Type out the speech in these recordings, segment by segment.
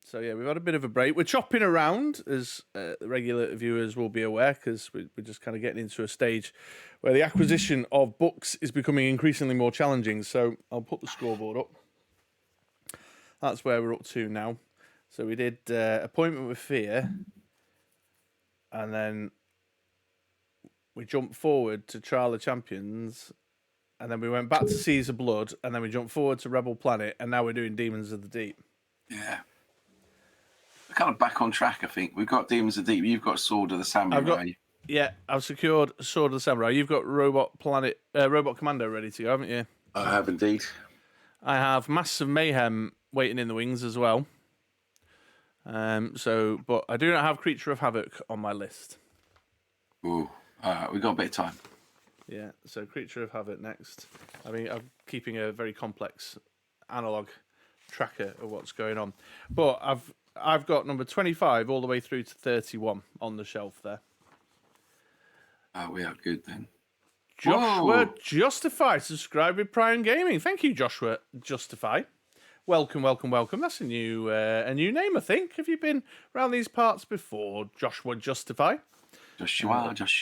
So yeah, we've had a bit of a break. We're chopping around, as the regular viewers will be aware, because we're just kind of getting into a stage where the acquisition of books is becoming increasingly more challenging. So I'll put the scoreboard up. That's where we're up to now. So we did Appointment with Fear, and then we jumped forward to Trial of Champions, and then we went back to Seas of Blood, and then we jumped forward to Rebel Planet, and now we're doing Demons of the Deep. Yeah. We're kind of back on track, I think. We've got Demons of the Deep. You've got Sword of the Samurai. I've secured Sword of the Samurai. You've got Robot Commando ready to go, haven't you? I have indeed. I have Masks of Mayhem waiting in the wings as well. But I do not have Creature of Havoc on my list. Ooh, all right, we've got a bit of time. Yeah, so Creature of Havoc next. I mean, I'm keeping a very complex analog tracker of what's going on, but I've got number 25 all the way through to 31 on the shelf there. We are good then. Joshua Justify, subscribe with Prime Gaming. Thank you, Joshua Justify. Welcome. That's a new name, I think. Have you been around these parts before, Joshua Justify? Joshua. That's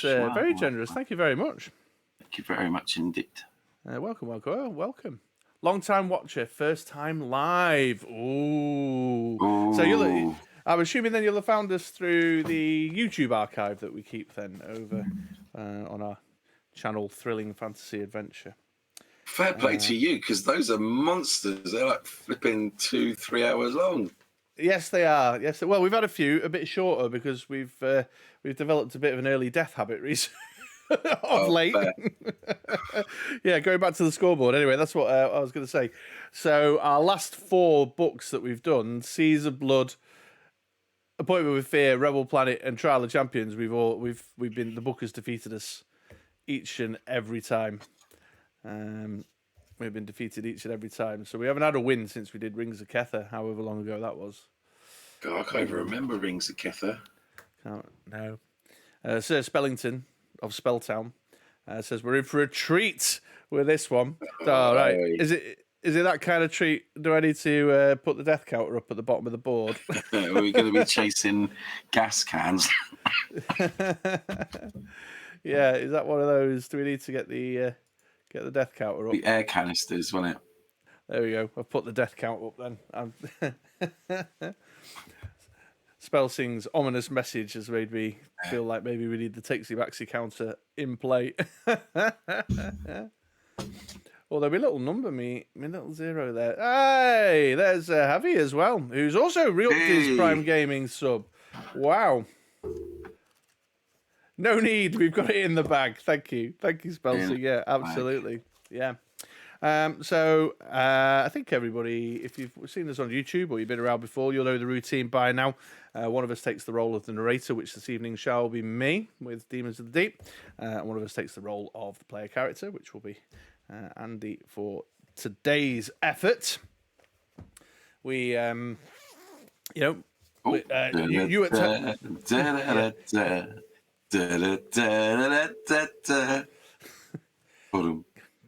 very generous. Thank you very much. Thank you very much indeed. Welcome. Long time watcher, first time live. Ooh. Ooh. So I'm assuming then you'll have found us through the YouTube archive that we keep then over on our channel, Thrilling Fantasy Adventure. Fair play to you, because those are monsters. They're like flipping 2-3 hours long. Yes, they are. Yes, well, we've had a bit shorter because we've developed a bit of an early death habit recently. Late. Yeah, going back to the scoreboard. Anyway, that's what I was going to say. So our last 4 books that we've done: Seas of Blood, Appointment with Fear, Rebel Planet, and Trial of Champions. We've been, the book has defeated us each and every time. We've been defeated each and every time. So we haven't had a win since we did Rings of Kether, however long ago that was. God, I can't even remember Rings of Kether. No. Sir Spellington of Spelltown says we're in for a treat with this one. All right. Is it that kind of treat? Do I need to put the death counter up at the bottom of the board? Are we going to be chasing gas cans? Yeah, is that one of those? Do we need to get the death counter up? The air canisters, wasn't it? There we go. I've put the death count up then. Spelsing's ominous message has made me feel like maybe we need the Takesy-Backsy counter in play. Although my little number, my little 0 there. Hey, there's Javi as well, who's also re-upped his Prime Gaming sub. Wow. No need, we've got it in the bag. Thank you, Spelsing. Yeah, absolutely. Yeah. I think everybody, if you've seen us on YouTube or you've been around before, you'll know the routine by now. One of us takes the role of the narrator, which this evening shall be me with Demons of the Deep. And one of us takes the role of the player character, which will be Andy for today's effort. We, you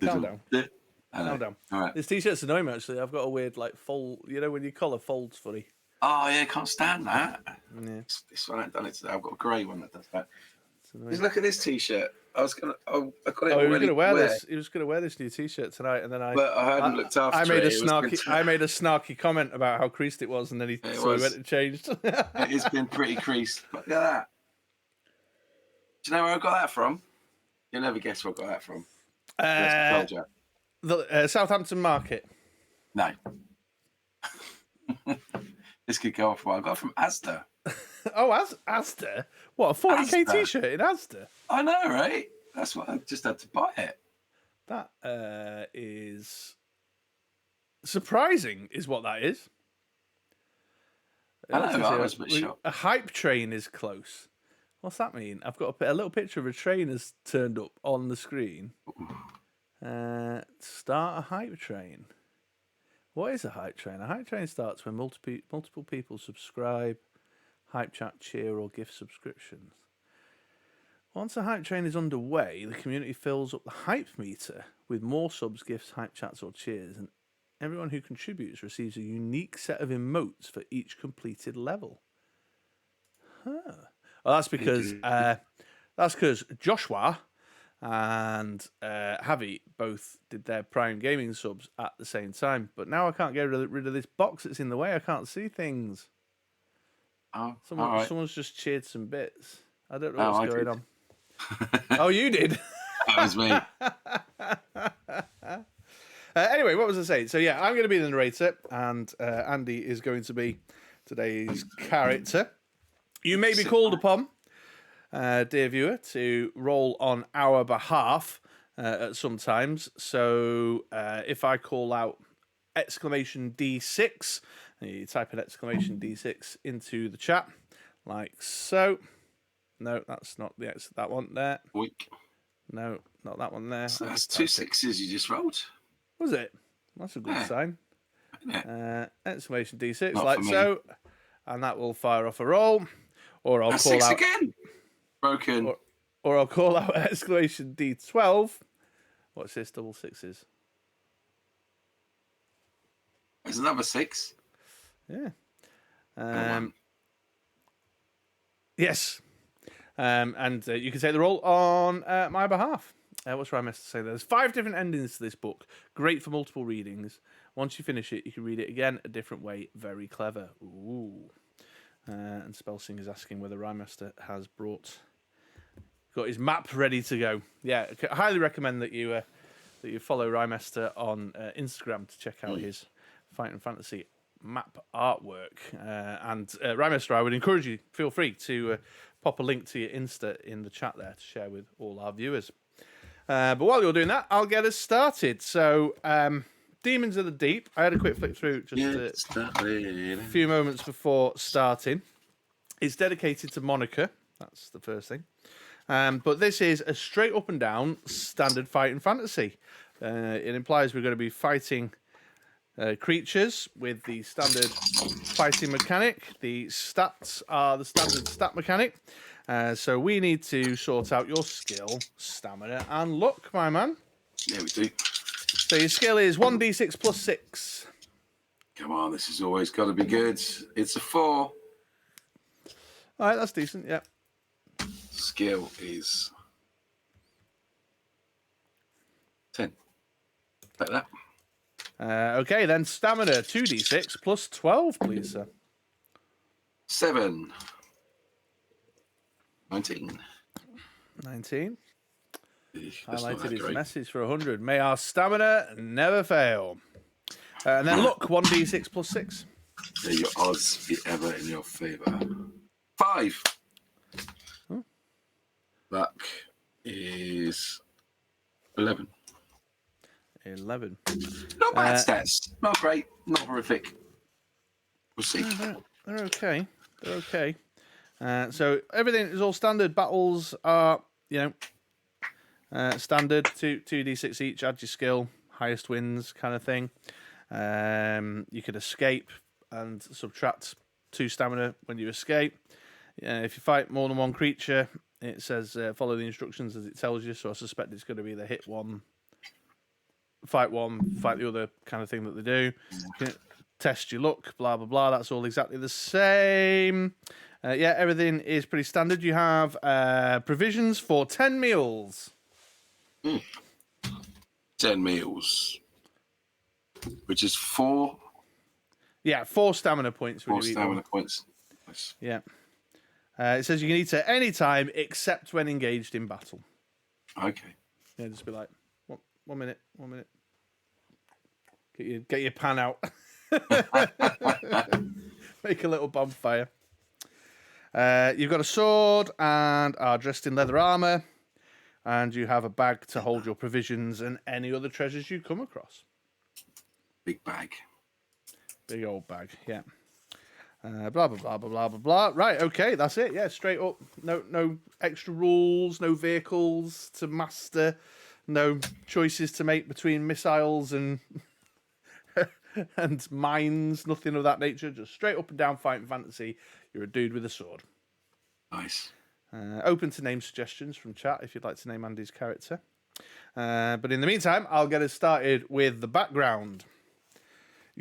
Calm down. Calm down. All right. This t-shirt's annoying me, actually. I've got a weird, fold. You know when your collar folds funny? Oh, yeah, can't stand that. Yeah. This one, I've done it today. I've got a grey one that does that. Just look at this t-shirt. I got it already. He was going to wear this. He was going to wear this new t-shirt tonight, and then But I hadn't looked after I made I made a snarky comment about how creased it was, and then he went and changed. It's been pretty creased. Look at that. Do you know where I got that from? You'll never guess where I got that from. The Southampton Market. No. This could go off well. I got it from Asda. Oh, Asda? What, a 40k Asda. t-shirt in Asda? I know, right? That's what I just had to buy it. That is surprising, is what that is. I know, I was a bit shocked. A hype train is close. What's that mean? I've got a little picture of a train has turned up on the screen. Start a hype train. What is a hype train? A hype train starts when multiple people subscribe, hype chat, cheer, or gift subscriptions. Once a hype train is underway, the community fills up the hype meter with more subs, gifts, hype chats, or cheers, and Everyone who contributes receives a unique set of emotes for each completed level. Huh. Well, that's because Joshua and Javi both did their Prime Gaming subs at the same time. But now I can't get rid of this box that's in the way. I can't see things. Oh, all right. Someone's just cheered some bits. I don't know what's going on. That Oh, you did? was me. Anyway, what was I saying? So, yeah, I'm going to be the narrator, and Andy is going to be today's character. You may be called upon, dear viewer, to roll on our behalf at some times. So, if I call out exclamation D6, you type an exclamation D6 into the chat, like so. No, that's not that one there. Weak. No, not that one there. So that's 2 6s you just rolled. Was it? That's a good sign. Exclamation D6, Not like so. And that will fire off a roll. Or I'll call out again. Broken. Or I'll call out exclamation D12. What's this? Double sixes. There's another 6. Yeah. Yes. And you can take the roll on my behalf. What's Ryan Mester say? There's 5 different endings to this book. Great for multiple readings. Once you finish it, you can read it again a different way. Very clever. Ooh. And Spellsing is asking whether Rymester has got his map ready to go. Yeah, I highly recommend that you follow Rymester on Instagram to check out his Fight and Fantasy map artwork. And Rymester, I would encourage you, feel free to pop a link to your Insta in the chat there to share with all our viewers. But while you're doing that, I'll get us started. So, Demons of the Deep. I had a quick flick through just a few moments before starting. It's dedicated to Monica. That's the first thing. But this is a straight up and down standard fighting fantasy. It implies we're going to be fighting creatures with the standard fighting mechanic. The stats are the standard stat mechanic. So we need to sort out your skill, stamina, and luck, my man. Yeah, we do. So your skill is 1d6 plus 6. Come on, this has always got to be good. It's a 4. All right, that's decent, yeah. Skill is 10. Like that. Okay, then stamina, 2d6 plus 12, please, sir. 7. 19. 19. That's not Highlighted that his great. message for 100. May our stamina never fail. And then look, 1d6 plus 6. May your odds be ever in your favour. 5. Luck is 11. 11. Not bad stats. Not great. Not horrific. We'll see. They're okay. They're okay. So everything is all standard. Battles are, standard. 2d6 each. Add your skill. Highest wins kind of thing. You could escape and subtract 2 stamina when you escape. If you fight more than one creature, it says follow the instructions as it tells you. So I suspect it's going to be the hit one, fight the other kind of thing that they do. Test your luck, blah, blah, blah. That's all exactly the same. Everything is pretty standard. You have provisions for 10 meals. 10 meals. Which is 4. Yeah, 4 stamina points. 4 stamina points. Nice. Yeah. It says you can eat at any time except when engaged in battle. Okay. Yeah, just be like, one minute. Get your pan out. Make a little bonfire. You've got a sword and are dressed in leather armor, and you have a bag to hold your provisions and any other treasures you come across. Big bag. Big old bag, yeah. Blah, blah, blah, blah, blah, blah, blah. Right, okay, that's it. Yeah, straight up. No extra rules, no vehicles to master, no choices to make between missiles and and mines, nothing of that nature. Just straight up and down fighting fantasy. You're a dude with a sword. Nice. Open to name suggestions from chat if you'd like to name Andy's character. But in the meantime, I'll get us started with the background.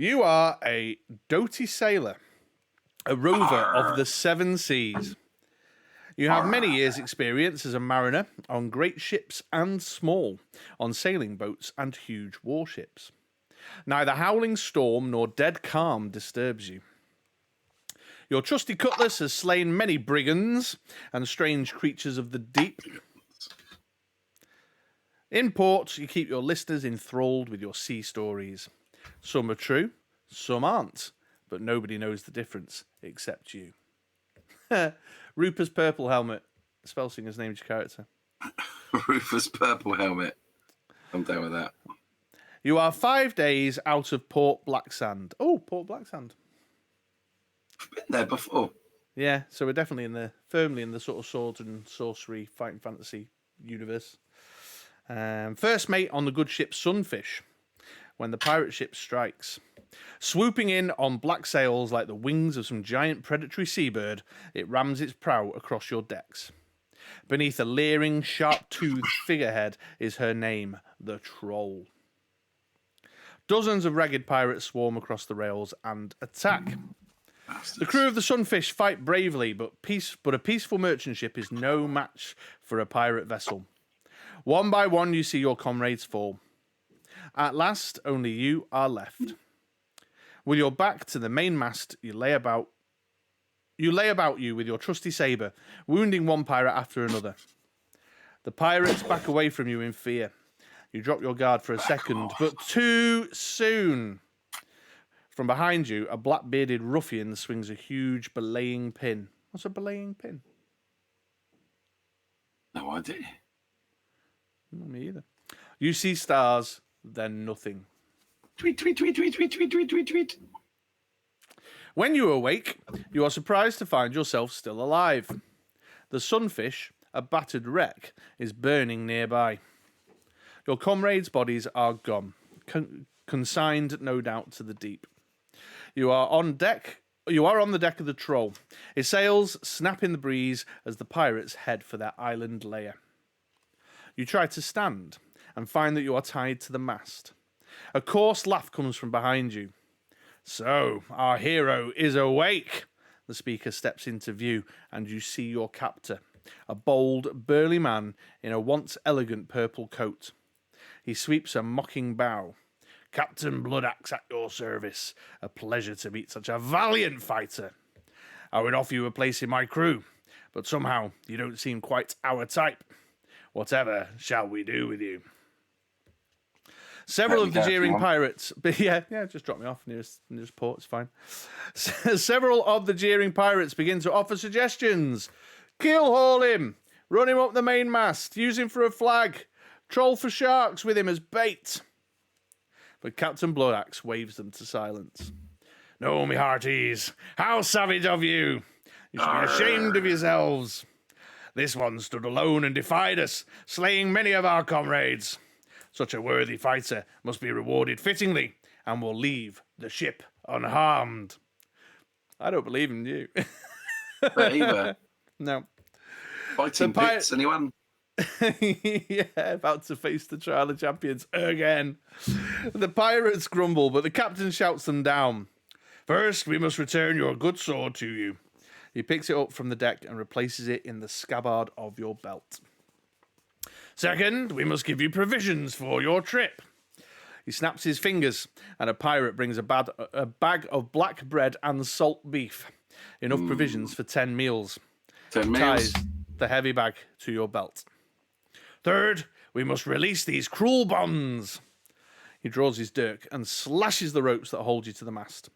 You are a doughty sailor, a rover of the seven seas. You have many years' experience as a mariner on great ships and small, on sailing boats and huge warships. Neither howling storm nor dead calm disturbs you. Your trusty cutlass has slain many brigands and strange creatures of the deep. In port, you keep your listeners enthralled with your sea stories. Some are true, some aren't, but nobody knows the difference except you. Rupert's Purple Helmet. Spellsinger's named your character. Rufus Purple Helmet. I'm down with that. You are 5 days out of Port Blacksand. Oh, Port Blacksand. I've been there before. Yeah, so we're definitely firmly in the sort of sword and sorcery fighting fantasy universe. First mate on the good ship Sunfish, when the pirate ship strikes. Swooping in on black sails like the wings of some giant predatory seabird, it rams its prow across your decks. Beneath a leering, sharp-toothed figurehead is her name, the Troll. Dozens of ragged pirates swarm across the rails and attack. Bastards. The crew of the Sunfish fight bravely, but a peaceful merchant ship is no match for a pirate vessel. One by one, you see your comrades fall. At last, only you are left. With your back to the mainmast, you lay about you with your trusty sabre, wounding one pirate after another. The pirates back away from you in fear. You drop your guard for a second, but too soon. From behind you, a black-bearded ruffian swings a huge belaying pin. What's a belaying pin? No idea. Not me either. You see stars, then nothing. Tweet, tweet, tweet, tweet, tweet, tweet, tweet, tweet, tweet. When you awake, you are surprised to find yourself still alive. The Sunfish, a battered wreck, is burning nearby. Your comrades' bodies are gone, consigned, no doubt, to the deep. You are on the deck of the Troll. Its sails snap in the breeze as the pirates head for their island lair. You try to stand and find that you are tied to the mast. A coarse laugh comes from behind you. So, our hero is awake. The speaker steps into view, and you see your captor, a bold, burly man in a once elegant purple coat. He sweeps a mocking bow. Captain Bloodaxe at your service. A pleasure to meet such a valiant fighter. I would offer you a place in my crew, but somehow you don't seem quite our type. Whatever shall we do with you? Several of the jeering pirates... Yeah, just drop me off nearest port, it's fine. Several of the jeering pirates begin to offer suggestions. Keel-haul him. Run him up the mainmast. Use him for a flag. Troll for sharks with him as bait. But Captain Bloodaxe waves them to silence. No, me hearties. How savage of you. You should be ashamed of yourselves. This one stood alone and defied us, slaying many of our comrades. Such a worthy fighter must be rewarded fittingly and will leave the ship unharmed. I don't believe in you. Not either. No. Fighting pits, anyone? Yeah, about to face the trial of champions again. The pirates grumble, but the captain shouts them down. First, we must return your good sword to you. He picks it up from the deck and replaces it in the scabbard of your belt. Second, we must give you provisions for your trip. He snaps his fingers, and a pirate brings a bag of black bread and salt beef. Enough provisions for 10 meals. 10 meals. Ties the heavy bag to your belt. Third, we must release these cruel bonds. He draws his dirk and slashes the ropes that hold you to the mast.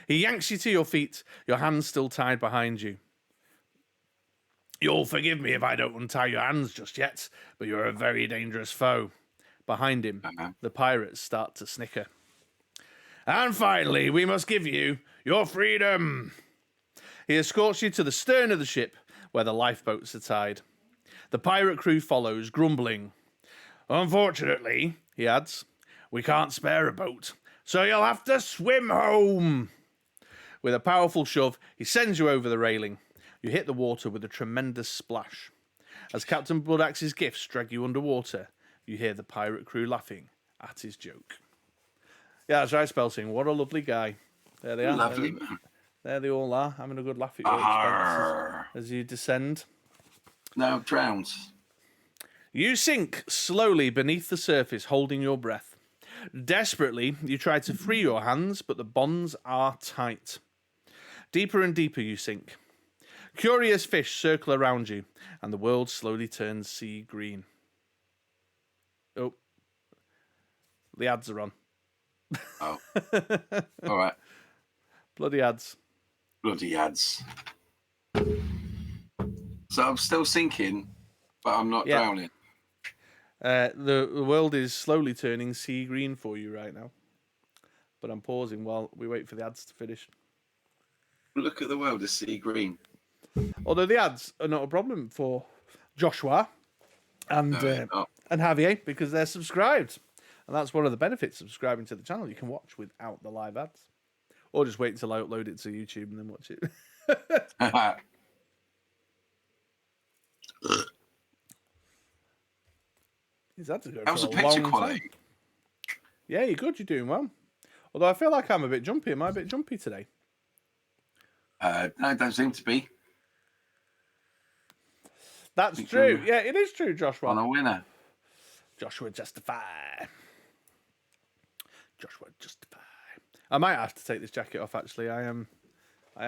He yanks you to your feet, your hands still tied behind you. You'll forgive me if I don't untie your hands just yet, but you're a very dangerous foe. Behind him, the pirates start to snicker. And finally, we must give you your freedom. He escorts you to the stern of the ship, where the lifeboats are tied. The pirate crew follows, grumbling. Unfortunately, he adds, we can't spare a boat, so you'll have to swim home. With a powerful shove, he sends you over the railing. You hit the water with a tremendous splash. As Captain Bloodaxe's gifts drag you underwater, you hear the pirate crew laughing at his joke. Yeah, that's right, Spelsing. What a lovely guy. There they are. Lovely man. There they all are, having a good laugh at your Arr. expense as you descend. Now drowned. You sink slowly beneath the surface, holding your breath. Desperately, you try to free your hands, but the bonds are tight. Deeper and deeper you sink. Curious fish circle around you, and the world slowly turns sea green. Oh, the ads are on. Oh. All right. Bloody ads. Bloody ads. So I'm still sinking, but I'm not drowning. The world is slowly turning sea green for you right now. But I'm pausing while we wait for the ads to finish. Look at the world as sea green. Although the ads are not a problem for Joshua and Javier because they're subscribed. And that's one of the benefits of subscribing to the channel. You can watch without the live ads. Or just wait until I upload it to YouTube and then watch it. His ads are going How's the for a picture long quality? time. Yeah, you're good. You're doing well. Although I feel like I'm a bit jumpy. Am I a bit jumpy today? No, it don't seem to be. That's true. Yeah, it is true, Joshua. On a winner. Joshua Justify. Joshua Justify. I might have to take this jacket off, actually. I am. You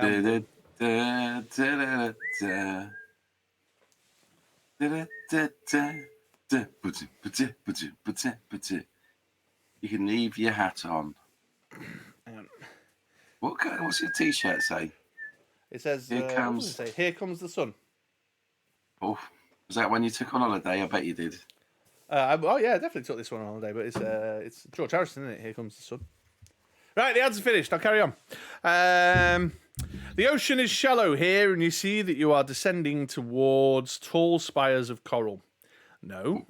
can leave your hat on. What's your t-shirt say? It says, Here comes... what does it say? Here comes the sun. Oh, was that when you took on holiday? I bet you did. Oh yeah, I definitely took this one on holiday, but it's George Harrison, isn't it? Here comes the sun. Right, the ads are finished. I'll carry on. The ocean is shallow here, and you see that you are descending towards tall spires of coral. No,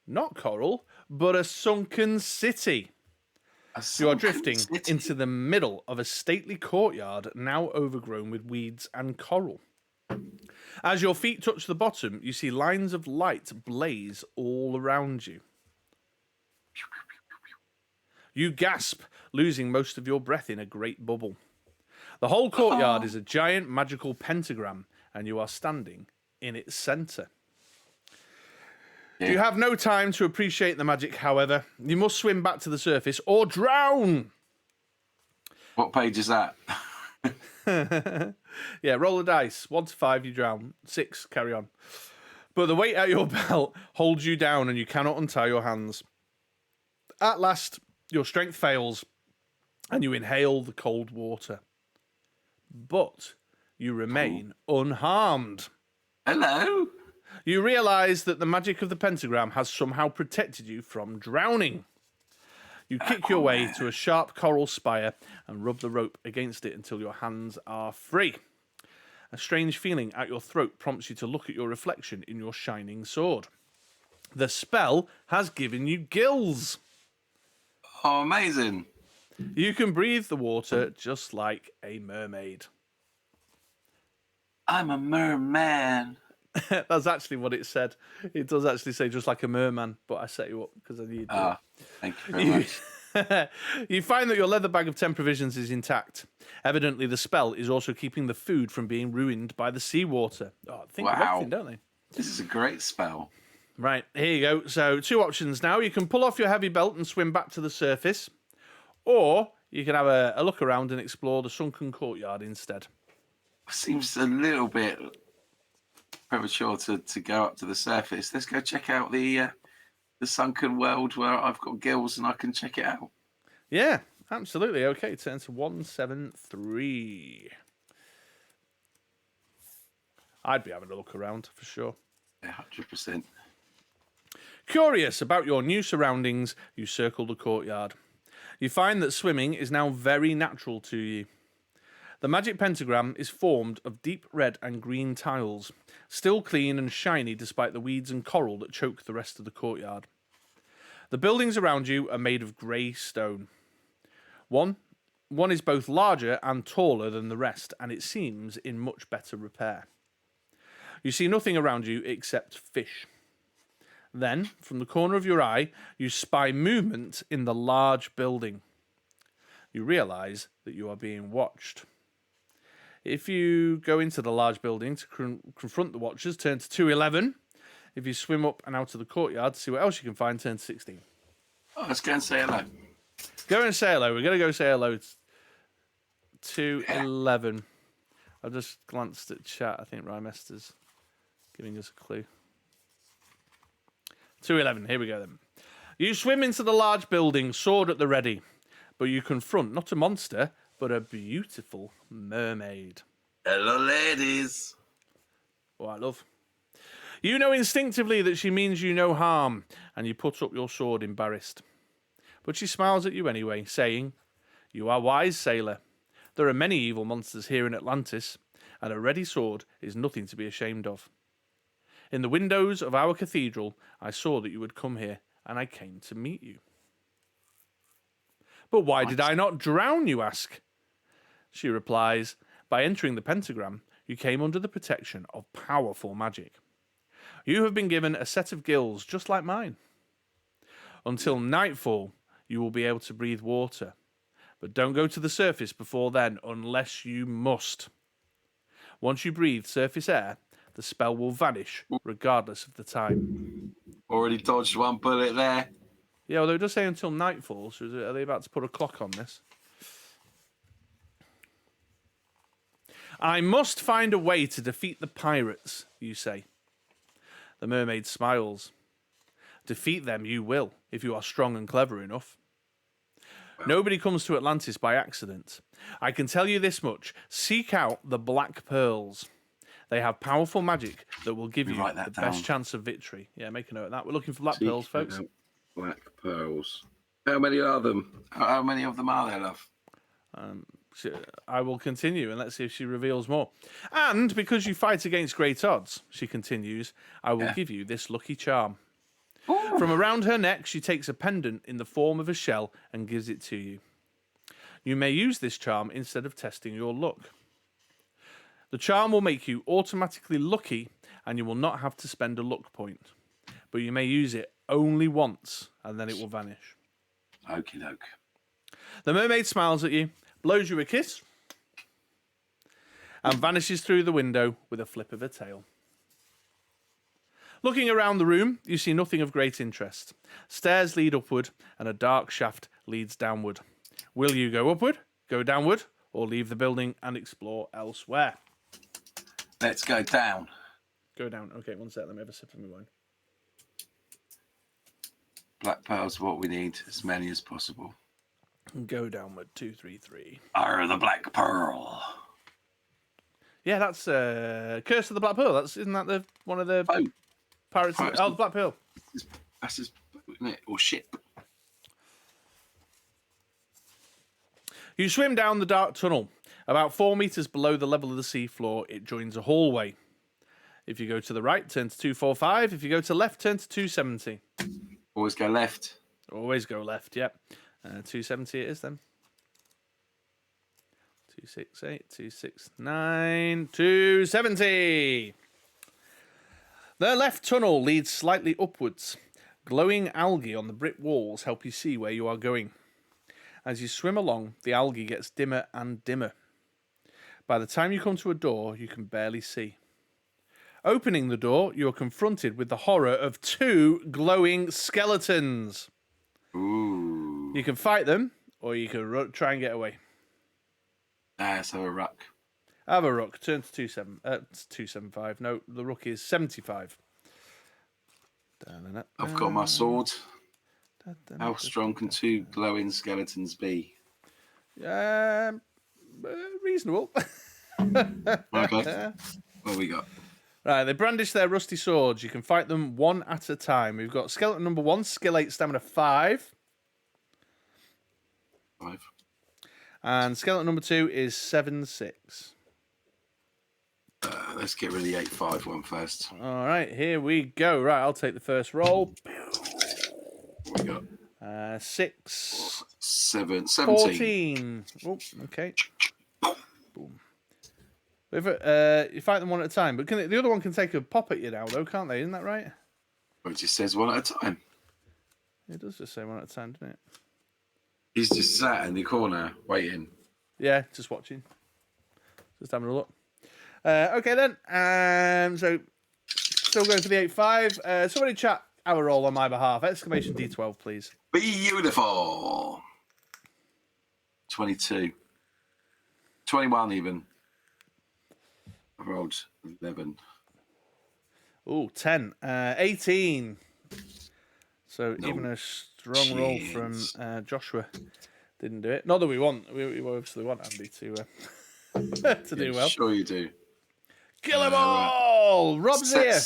not coral, but a sunken city. You are drifting into the middle of a stately courtyard, now overgrown with weeds and coral. As your feet touch the bottom, you see lines of light blaze all around you. You gasp, losing most of your breath in a great bubble. The whole courtyard is a giant magical pentagram, and you are standing in its centre. Yeah. You have no time to appreciate the magic, however. You must swim back to the surface or drown. What page is that? Yeah, roll the dice. 1 to 5, you drown. 6, carry on. But the weight at your belt holds you down and you cannot untie your hands. At last, your strength fails and you inhale the cold water. But you remain unharmed. Hello? You realise that the magic of the pentagram has somehow protected you from drowning. You kick your way to a sharp coral spire and rub the rope against it until your hands are free. A strange feeling at your throat prompts you to look at your reflection in your shining sword. The spell has given you gills. Oh, amazing. You can breathe the water just like a mermaid. I'm a merman. That's actually what it said. It does actually say just like a merman, but I set you up because I need to. Thank you very much. You find that your leather bag of 10 provisions is intact. Evidently, the spell is also keeping the food from being ruined by the seawater. Oh, think of everything, don't they? This is a great spell. Right, here you go. So, 2 options now. You can pull off your heavy belt and swim back to the surface, or you can have a look around and explore the sunken courtyard instead. Seems a little bit premature to go up to the surface. Let's go check out the sunken world where I've got gills and I can check it out. Yeah, absolutely. Okay, turn to 173. I'd be having a look around for sure. Yeah, 100%. Curious about your new surroundings, you circle the courtyard. You find that swimming is now very natural to you. The magic pentagram is formed of deep red and green tiles, still clean and shiny despite the weeds and coral that choke the rest of the courtyard. The buildings around you are made of grey stone. One is both larger and taller than the rest, and it seems in much better repair. You see nothing around you except fish. Then, from the corner of your eye, you spy movement in the large building. you realise that you are being watched. If you go into the large building to confront the watchers, turn to 211. If you swim up and out of the courtyard to see what else you can find, turn to 16. Oh, let's go and say hello. Go and say hello. We're going to go say hello to 11. I've just glanced at chat. I think Rymester's giving us a clue. 211. Here we go then. You swim into the large building, sword at the ready, but you confront not a monster, but a beautiful mermaid. Hello, ladies. Oh, I love. You know instinctively that she means you no harm, and you put up your sword embarrassed. But she smiles at you anyway, saying, "You are wise, sailor. There are many evil monsters here in Atlantis, and a ready sword is nothing to be ashamed of. In the windows of our cathedral, I saw that you had come here, and I came to meet you." "But why did I not drown, you ask?" She replies, "By entering the pentagram, you came under the protection of powerful magic. You have been given a set of gills just like mine. Until nightfall, you will be able to breathe water. But don't go to the surface before then unless you must. Once you breathe surface air, the spell will vanish regardless of the time." Already dodged one bullet there. Yeah, although it does say until nightfall, so are they about to put a clock on this? "I must find a way to defeat the pirates," you say. The mermaid smiles. "Defeat them you will, if you are strong and clever enough. Nobody comes to Atlantis by accident. I can tell you this much. Seek out the Black Pearls. They have powerful magic that will give you the best chance of victory." Yeah, make a note of that. We're looking for Black Pearls, folks. Black Pearls. How many are them? How many of them are there, love? I will continue, and let's see if she reveals more. "And because you fight against great odds," she continues, "I will give you this lucky charm." Ooh. From around her neck, she takes a pendant in the form of a shell and gives it to you. You may use this charm instead of testing your luck. The charm will make you automatically lucky, and you will not have to spend a luck point. But you may use it only once, and then it will vanish. Okie doke. The mermaid smiles at you, blows you a kiss, and vanishes through the window with a flip of her tail. Looking around the room, you see nothing of great interest. Stairs lead upward, and a dark shaft leads downward. Will you go upward, go downward, or leave the building and explore elsewhere? Let's go down. Go down. Okay, one sec. Let me have a sip of my wine. Black pearls, what we need, as many as possible. Go downward. 2, 3, 3. Are the Black Pearl. Yeah, that's Curse of the Black Pearl. Isn't that one of the pirates? The Black Pearl. That's his boat, isn't it? Or ship. You swim down the dark tunnel. About 4 meters below the level of the seafloor, it joins a hallway. If you go to the right, turn to 245. If you go to left, turn to 270. Always go left. Always go left, yep. 270 it is then. 268, 269, 270. The left tunnel leads slightly upwards. Glowing algae on the brick walls help you see where you are going. As you swim along, the algae gets dimmer and dimmer. By the time you come to a door, you can barely see. Opening the door, you are confronted with the horror of 2 glowing skeletons. Ooh. You can fight them, or you can try and get away. Let's have a ruck. Have a ruck. Turn to 275. No, the ruck is 75. I've got my sword. How strong can 2 glowing skeletons be? Reasonable. Okay. What we got? Right, they brandish their rusty swords. You can fight them one at a time. We've got skeleton number 1, skill 8, stamina 5. 5. And skeleton number 2 is 7-6. Let's get rid of the 8-5 one first. All right, here we go. Right, I'll take the first roll. What we got? 6. 17. 14. Oh, okay. Boom. You fight them one at a time, but the other one can take a pop at you now, though, can't they? Isn't that right? Well, it just says one at a time. It does just say one at a time, doesn't it? He's just sat in the corner waiting. Yeah, just watching. Just having a look. Okay then. So still going for the 8-5. Somebody chat our roll on my behalf. Exclamation D12, please. Beautiful. 22. 21 even. I rolled 11. Ooh, 10. 18. So No even a strong roll from Joshua didn't do it. Not that we want. We obviously want Andy to do well. Sure you do. Kill 'em all! Rob's here.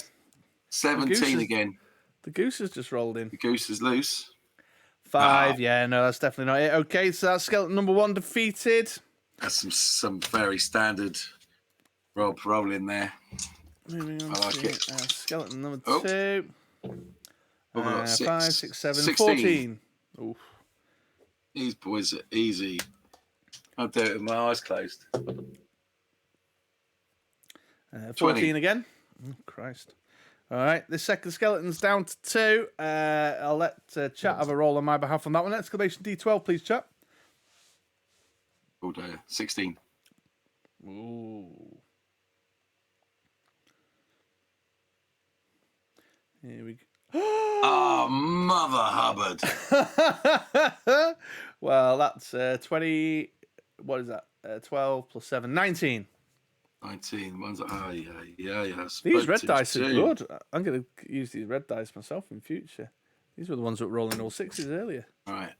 17 again. The goose has just rolled in. The goose is loose. 5. Yeah, no, that's definitely not it. Okay, so that's skeleton number 1 defeated. That's some very standard Rob roll in there. Moving on I like to it. skeleton number Oh. 2. Oh, we got 5, 6, 7, 16. 14. Oof. These boys are easy. I'll do it with my eyes closed. 14 20. again. Oh, Christ. All right, this second skeleton's down to 2. I'll let chat have a roll on my behalf on that one. Exclamation D12, please, chat. Oh dear. 16. Ooh. Here we go. Oh, Mother Hubbard. Well, that's 20. What is that? 12 plus 7, 19. 19. One's yeah. These red dice are good. I'm going to use these red dice myself in future. These were the ones that were rolling all 6s earlier. All right.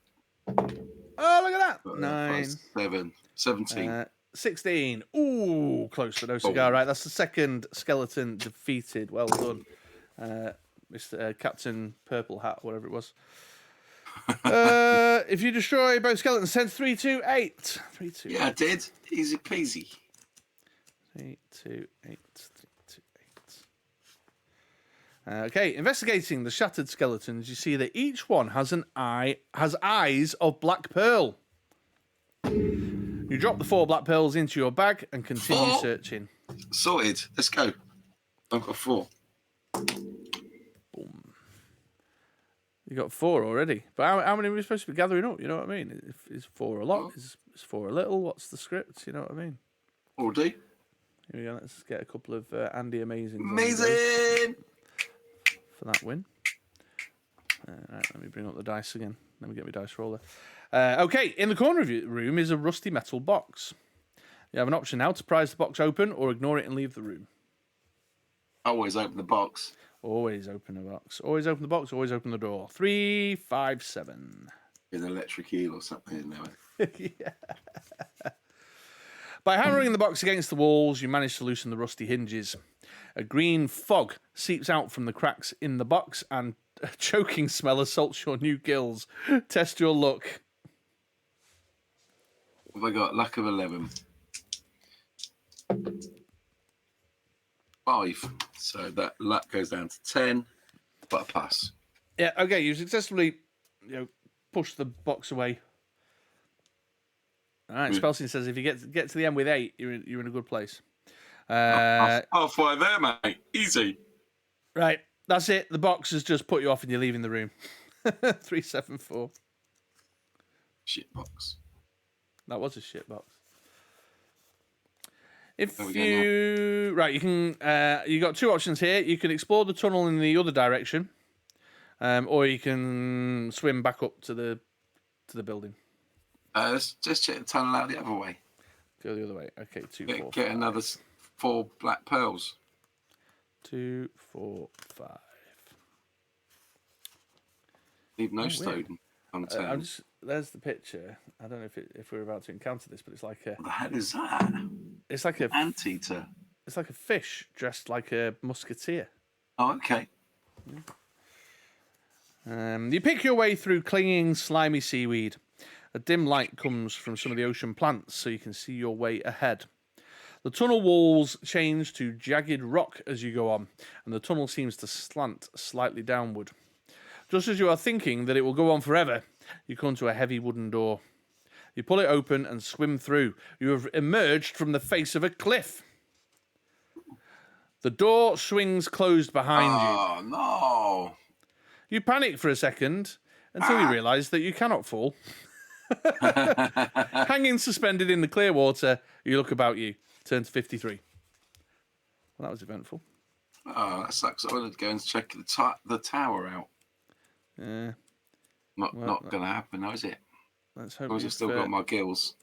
Oh, look at that. 9. 7. 17. 16. Ooh, close to no cigar. Right, that's the second skeleton defeated. Well done. Mr. Captain Purple Hat, whatever it was. If you destroy both skeletons, send 3, 2, 8. 3, 2, Yeah, I did. Easy peasy. 3, 2, 8. 3, 2, 8. Okay, investigating the shattered skeletons, you see that each one has eyes of black pearl. You drop the 4 black pearls into your bag and continue searching. Sorted. Let's go. I've got 4. Boom. You got 4 already. But how many are we supposed to be gathering up? You know what I mean? Is 4 a lot? Is 4 a little? What's the script? You know what I mean? All do. Here we go. Let's get a couple of Andy Amazing for that win. Right, let me bring up the dice again. Let me get my dice roller. Okay, in the corner of your room is a rusty metal box. You have an option now to prise the box open or ignore it and leave the room. Always open the box. Always open the box. Always open the box. Always open the door. 3, 5, 7. An electric eel or something in there. Yeah. By hammering the box against the walls, you manage to loosen the rusty hinges. A green fog seeps out from the cracks in the box, and a choking smell assaults your new gills. Test your luck. What have I got? Luck of 11. 5. So that luck goes down to 10. But a pass. Yeah, okay, you successfully push the box away. All right, Spelsing says if you get to the end with 8, you're in a good place. Halfway there, mate. Easy. Right, that's it. The box has just put you off and you're leaving the room. 374. Shit box. That was a shit box. If you you can you got 2 options here. You can explore the tunnel in the other direction, or you can swim back up to the building. Let's just check the tunnel out the other way. Go the other way. Okay, 2, 4. Get another 4 black pearls. 2, 4, 5. Leave no stone unturned. There's the picture. I don't know if we're about to encounter this, but it's like a. What the hell is that? It's like a anteater. It's like a fish dressed like a musketeer. Oh, okay. You pick your way through clinging, slimy seaweed. A dim light comes from some of the ocean plants, so you can see your way ahead. The tunnel walls change to jagged rock as you go on, and the tunnel seems to slant slightly downward. Just as you are thinking that it will go on forever, you come to a heavy wooden door. You pull it open and swim through. You have emerged from the face of a cliff. The door swings closed behind you. Oh, no. You panic for a second until you realise that you cannot fall. Hanging suspended in the clear water, you look about you. Turn to 53. Well, that was eventful. Oh, that sucks. I wanted to go and check the tower out. Yeah. Not going to happen, now, is it? Let's hope I've still got my gills.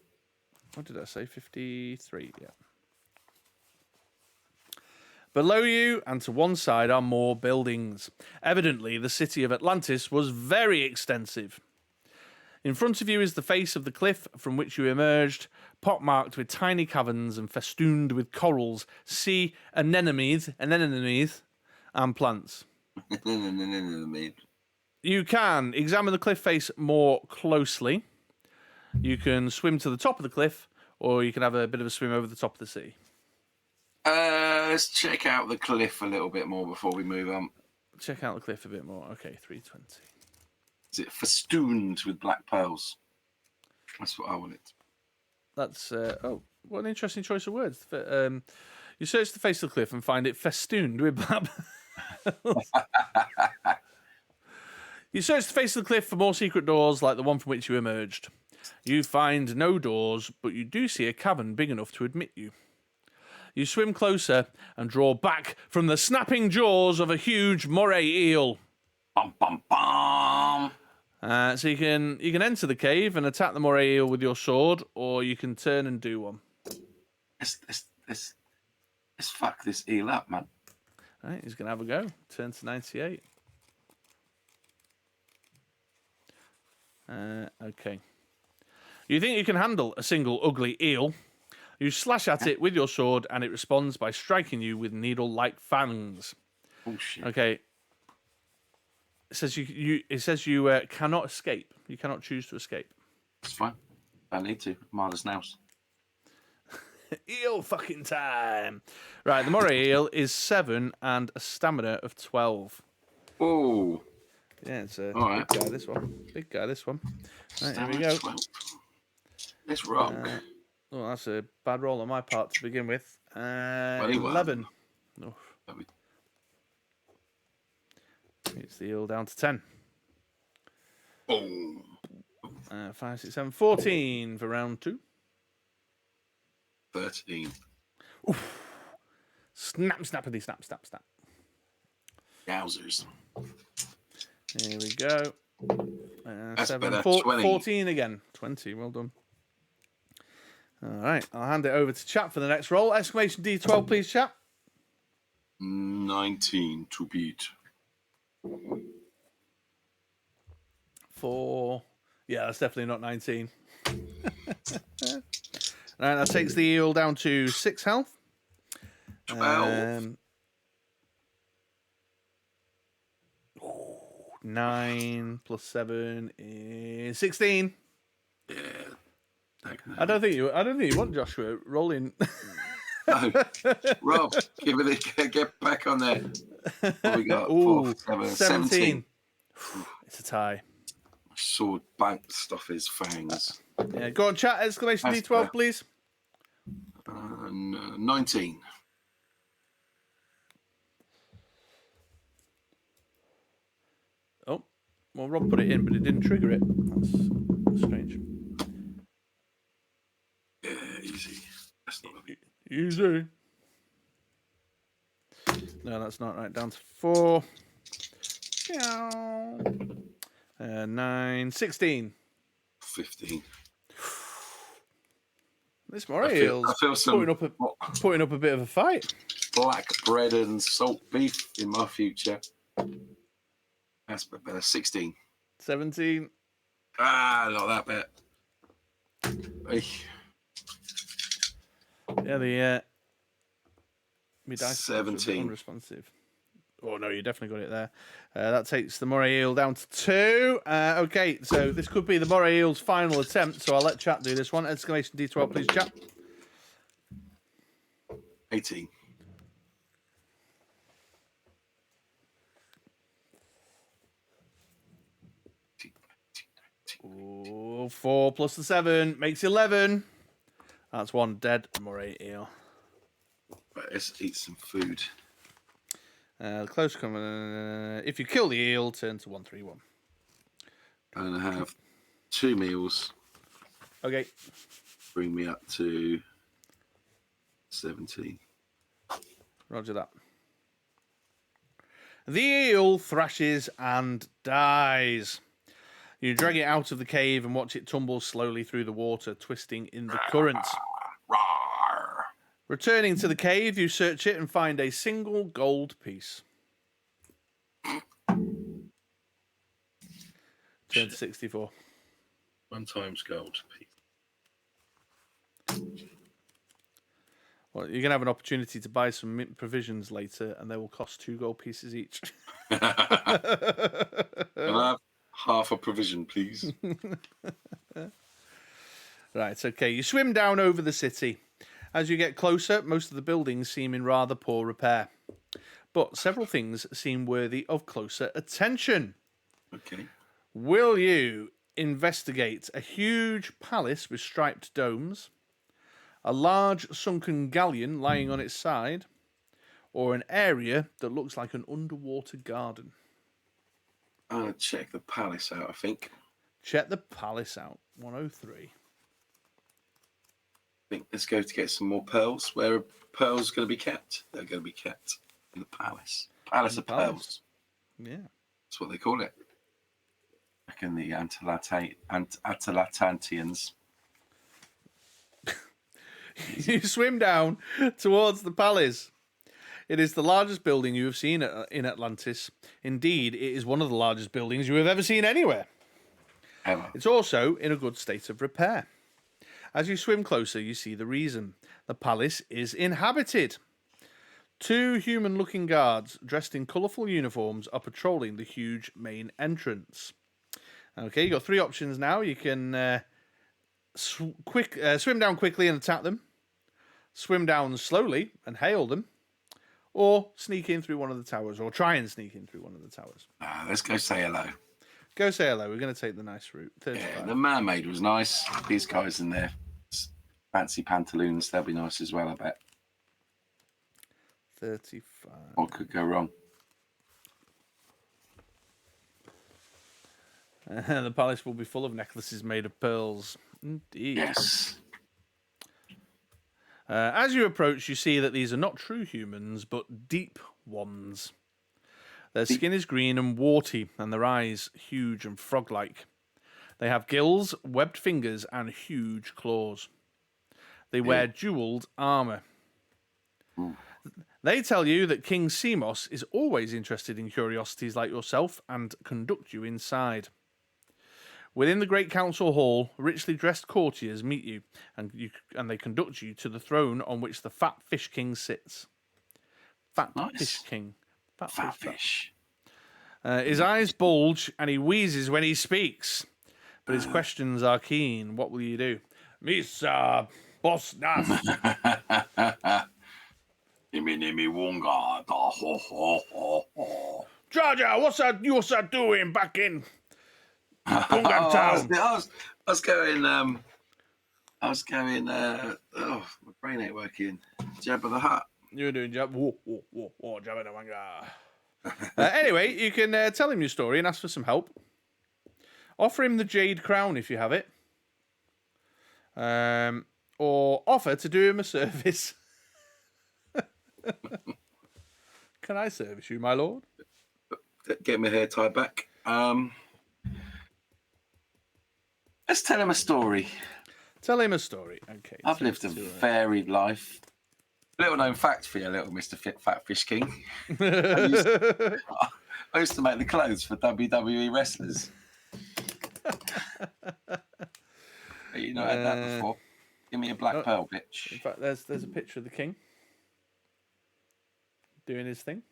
What did I say? 53, yeah. Below you and to one side are more buildings. Evidently, the city of Atlantis was very extensive. In front of you is the face of the cliff from which you emerged, pockmarked with tiny caverns and festooned with corals, sea anemones, and plants. You can examine the cliff face more closely. You can swim to the top of the cliff, or you can have a bit of a swim over the top of the sea. Let's check out the cliff a little bit more before we move on. Check out the cliff a bit more. Okay, 320. Is it festooned with black pearls? That's what I wanted. That's what an interesting choice of words. You search the face of the cliff and find it festooned with black pearls. You search the face of the cliff for more secret doors like the one from which you emerged. You find no doors, but you do see a cavern big enough to admit you. You swim closer and draw back from the snapping jaws of a huge moray eel. Bum, bum, bum. So you can enter the cave and attack the moray eel with your sword, or you can turn and do one. Let's fuck this eel up, man. All right, he's going to have a go. Turn to 98. Okay. You think you can handle a single ugly eel? You slash at it with your sword, and it responds by striking you with needle-like fangs. Oh shit! Okay. It says you cannot escape. You cannot choose to escape. It's fine. I need to. Marla's nails. Eel fucking time. Right, the moray eel is 7 and a stamina of 12. Oh. Yeah, it's a right. big guy, this one. Big guy, this one. Right, here we go. 12. Let's rock. Oh, that's a bad roll on my part to begin with. 11. Oh. It's the eel down to 10. Boom. 5, 6, 7, 14 for round 2. 13. Oof. Snap, snappity, snap, snap, snap. Yowzers. Here we go. That's 7, better. 14 20. again. 20, well done. All right, I'll hand it over to chat for the next roll. Exclamation D12, please, chat. 19 to beat. 4. Yeah, that's definitely not 19. Right, that takes the eel down to 6 health. 12. 9 plus 7 is 16. Yeah. I don't think you want Joshua rolling. No. Rob, get back on there. What we got? Ooh, 4, 7, 17. It's a tie. My sword bounced off his fangs. Yeah, go on, chat. Exclamation That's D12, fair. please. 19. Oh, well, Rob put it in, but it didn't trigger it. That's strange. Yeah, easy. That's not Easy. No, that's not right. Down to 4. 9, 16. 15. This moray eel's putting up a bit of a fight. Black bread and salt beef in my future. That's better. 16. 17. Not that bit. Hey. Yeah, my dice 17. unresponsive. Oh no, you definitely got it there. That takes the moray eel down to 2. Okay, so this could be the moray eel's final attempt. So I'll let chat do this one. Exclamation D12, please, chat. 18. Ooh, 4 plus the 7 makes 11. That's one dead moray eel. Right, let's eat some food. Close coming. If you kill the eel, turn to 131. I'm going to have 2 meals. Okay. Bring me up to 17. Roger that. The eel thrashes and dies. You drag it out of the cave and watch it tumble slowly through the water, twisting in the current. Rawr. Returning to the cave, you search it and find a single gold piece. Turn to 64. 1 times gold piece. Well, you're going to have an opportunity to buy some mint provisions later, and they will cost 2 gold pieces each. Can I have half a provision, please? Right, okay. You swim down over the city. As you get closer, most of the buildings seem in rather poor repair. But several things seem worthy of closer attention. Okay. Will you investigate a huge palace with striped domes, a large sunken galleon lying on its side, or an area that looks like an underwater garden? I'm going to check the palace out, I think. Check the palace out. 103. Let's go to get some more pearls. Where are pearls going to be kept? They're going to be kept in the palace. Palace of Pearls. Yeah. That's what they call it. Back in the Atalantians. You swim down towards the palace. It is the largest building you have seen in Atlantis. Indeed, it is one of the largest buildings you have ever seen anywhere. Ever. It's also in a good state of repair. As you swim closer, you see the reason. The palace is inhabited. 2 human-looking guards dressed in colourful uniforms are patrolling the huge main entrance. Okay, you've got 3 options now. You can swim down quickly and attack them, swim down slowly and hail them, or sneak in through one of the towers, or try and sneak in through one of the towers. Let's go say hello. Go say hello. We're going to take the nice route. 35. Yeah, the mermaid was nice. These guys in their fancy pantaloons, they'll be nice as well, I bet. 35. What could go wrong? The palace will be full of necklaces made of pearls. Indeed. Yes. As you approach, you see that these are not true humans, but deep ones. Their skin is green and warty, and their eyes huge and frog-like. They have gills, webbed fingers, and huge claws. They wear jeweled armor. They tell you that King Semos is always interested in curiosities like yourself and conduct you inside. Within the great council hall, richly dressed courtiers meet you, and they conduct you to the throne on which the Fat Fish King sits. Fat Fish King. Fat fish. His eyes bulge and he wheezes when he speaks, but his questions are keen. What will you do? Misa Boss Nas. Nimi Wonga. Ho ho ho ho. Jaja, what's that doing back in Gungan Town? I was going. My brain ain't working. Jabba the Hutt. You're doing Jabba the Wanga. Anyway, you can tell him your story and ask for some help. Offer him the Jade Crown if you have it. Or offer to do him a service. Can I service you, my lord? Get my hair tied back. Let's tell him a story. Tell him a story. Okay. I've lived a varied life. Little known fact for you, little Mr. Fat Fish King. I used to make the clothes for WWE wrestlers. You not had that before. Give me a black pearl, bitch. In fact, there's a picture of the king doing his thing.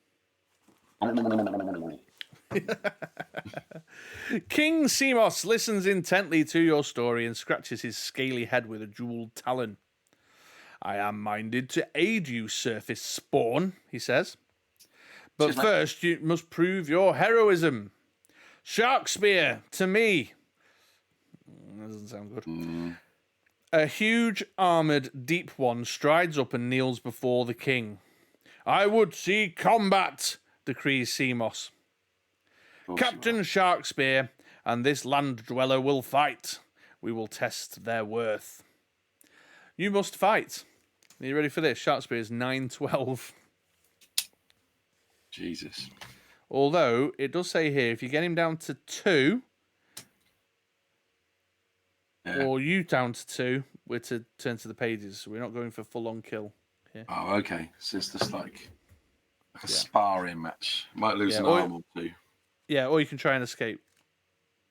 King Semos listens intently to your story and scratches his scaly head with a jeweled talon. I am minded to aid you, surface spawn, he says. But first, you must prove your heroism. Shark spear to me. That doesn't sound good. A huge armoured deep one strides up and kneels before the king. I would see combat, decrees Semos. Captain Sharkspear and this land dweller will fight. we will test their worth. You must fight. Are you ready for this? Shark Spear is 9-12. Jesus. Although, it does say here, if you get him down to 2, or you down to 2, we're to turn to the pages. So we're not going for full-on kill here. Oh, okay. So it's just like a sparring match. Might lose an or- arm or two. Yeah, or you can try and escape.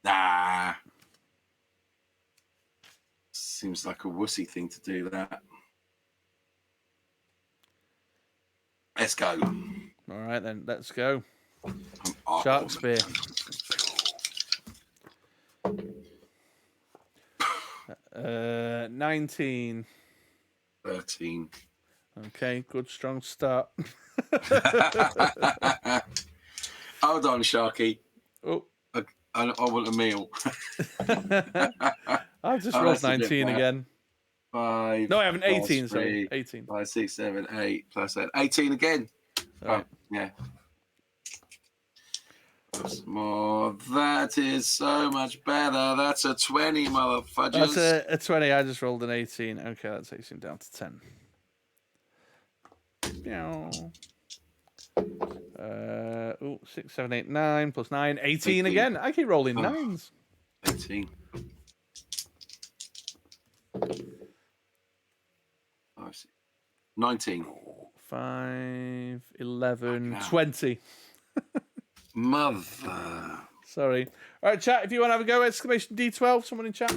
Nah. Seems like a wussy thing to do, that. Let's go. All right, then, let's go. Oh, Shark Spear. 19. 13. Okay, good, strong start. Hold on, Sharky. Oh, I want a meal. I've just Oh, rolled that's a bit 19 bad. again. 5. No, I haven't. plus 18, sorry. 3, 18. 5, 6, 7, 8 plus 8. 18 again. All right. Yeah. Plus more. That is so much better. That's a 20, motherfuckers. That's a 20. I just rolled an 18. Okay, that takes him down to 10. Meow. 6, 7, 8, 9 plus 9. 18 again. I keep rolling 9s. 18. 19. 5, 11, 20. Mother. Sorry. All right, chat, if you want to have a go, exclamation D12, someone in chat.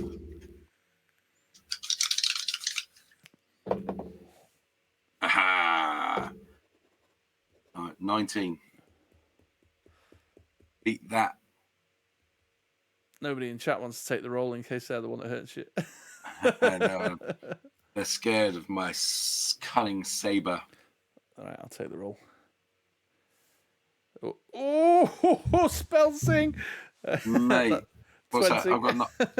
Aha. All right, 19. Beat that. Nobody in chat wants to take the roll in case they're the one that hurts you. No, they're scared of my cunning saber. All right, I'll take the roll. Oh, spell sing. Mate, what's that? 20. I've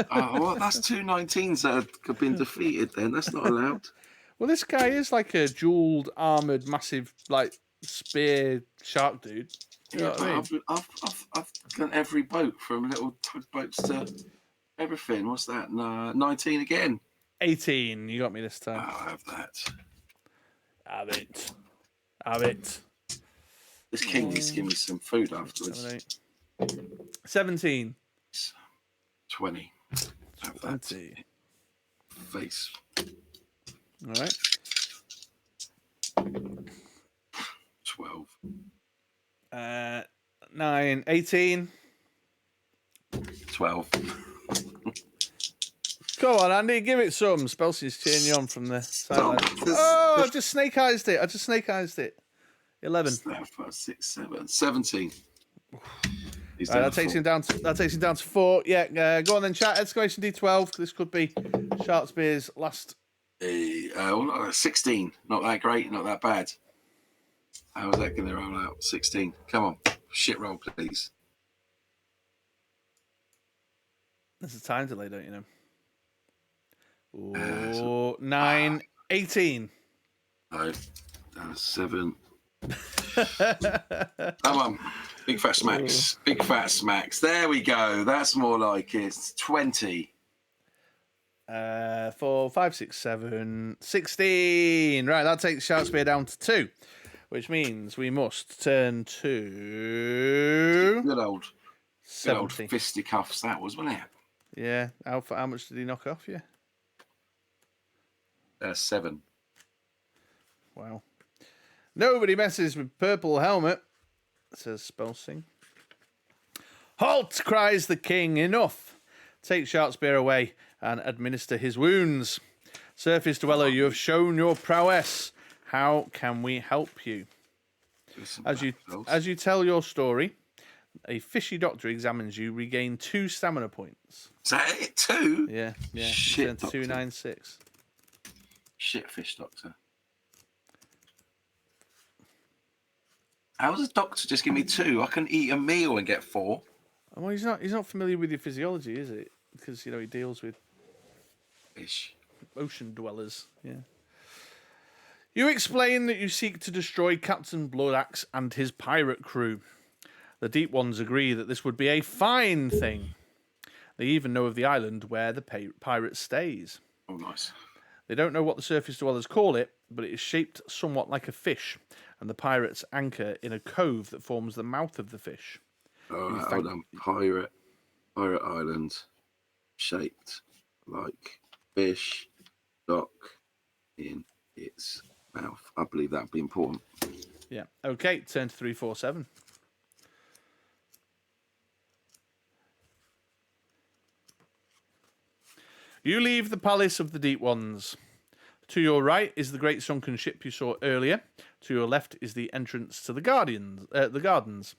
got well, that's 2 19s that have been defeated then. That's not allowed. Well, this guy is like a jeweled, armored, massive, like, spear shark dude. You know what I mean? I've done every boat from little tugboats to everything. What's that? No, 19 again. 18. You got me this time. I'll have that. Have it. Have it. This king needs to give me some food 7, afterwards. 8. 17. 20. Have that. 20. Face. All right. 12. 9. 18. 12. Go on, Andy. Give it some. Spelsy's cheering you on from the sideline. Oh, I just snake eyes it. 11. 5, 6, 7. 17. He's Right, down that takes to him down to 4. Yeah, go on then, chat. Exclamation D12. This could be Shark Spear's last. 16. Not that great, not that bad. How is that going to roll out? 16. Come on. Shit roll, please. There's a time delay, don't you know? Oh, 9, 18. No. 7. Come on. Big fat smacks. Big fat smacks. There we go. That's more like it. 20. 4, 5, 6, 7, 16. Right, that takes Shark Spear down to 2, which means we must turn to Good old 70. fisticuffs that was, wasn't it? Yeah. How much did he knock off you? 7. Wow. Nobody messes with purple helmet, says Spelsing. Halt, cries the king. Enough. Take Shark Spear away and administer his wounds. Surface Dweller, you have shown your prowess. How can we help you? As you tell your story, a fishy doctor examines you, regain 2 stamina points. Is that it? 2? Yeah. Shit, doctor. 296. Shit fish doctor. How does a doctor just give me 2? I can eat a meal and get 4. Well, he's not familiar with your physiology, is it? Because he deals with Fish. ocean dwellers. Yeah. You explain that you seek to destroy Captain Bloodaxe and his pirate crew. The Deep Ones agree that this would be a fine thing. They even know of the island where the pirate stays. Oh, nice. They don't know what the surface dwellers call it, but it is shaped somewhat like a fish, and the pirates anchor in a cove that forms the mouth of the fish. All right, hold on. Pirate Island, shaped like fish, dock in its mouth. I believe that'd be important. Yeah. Okay, turn to 347. You leave the Palace of the Deep Ones. To your right is the great sunken ship you saw earlier. To your left is the entrance to the gardens.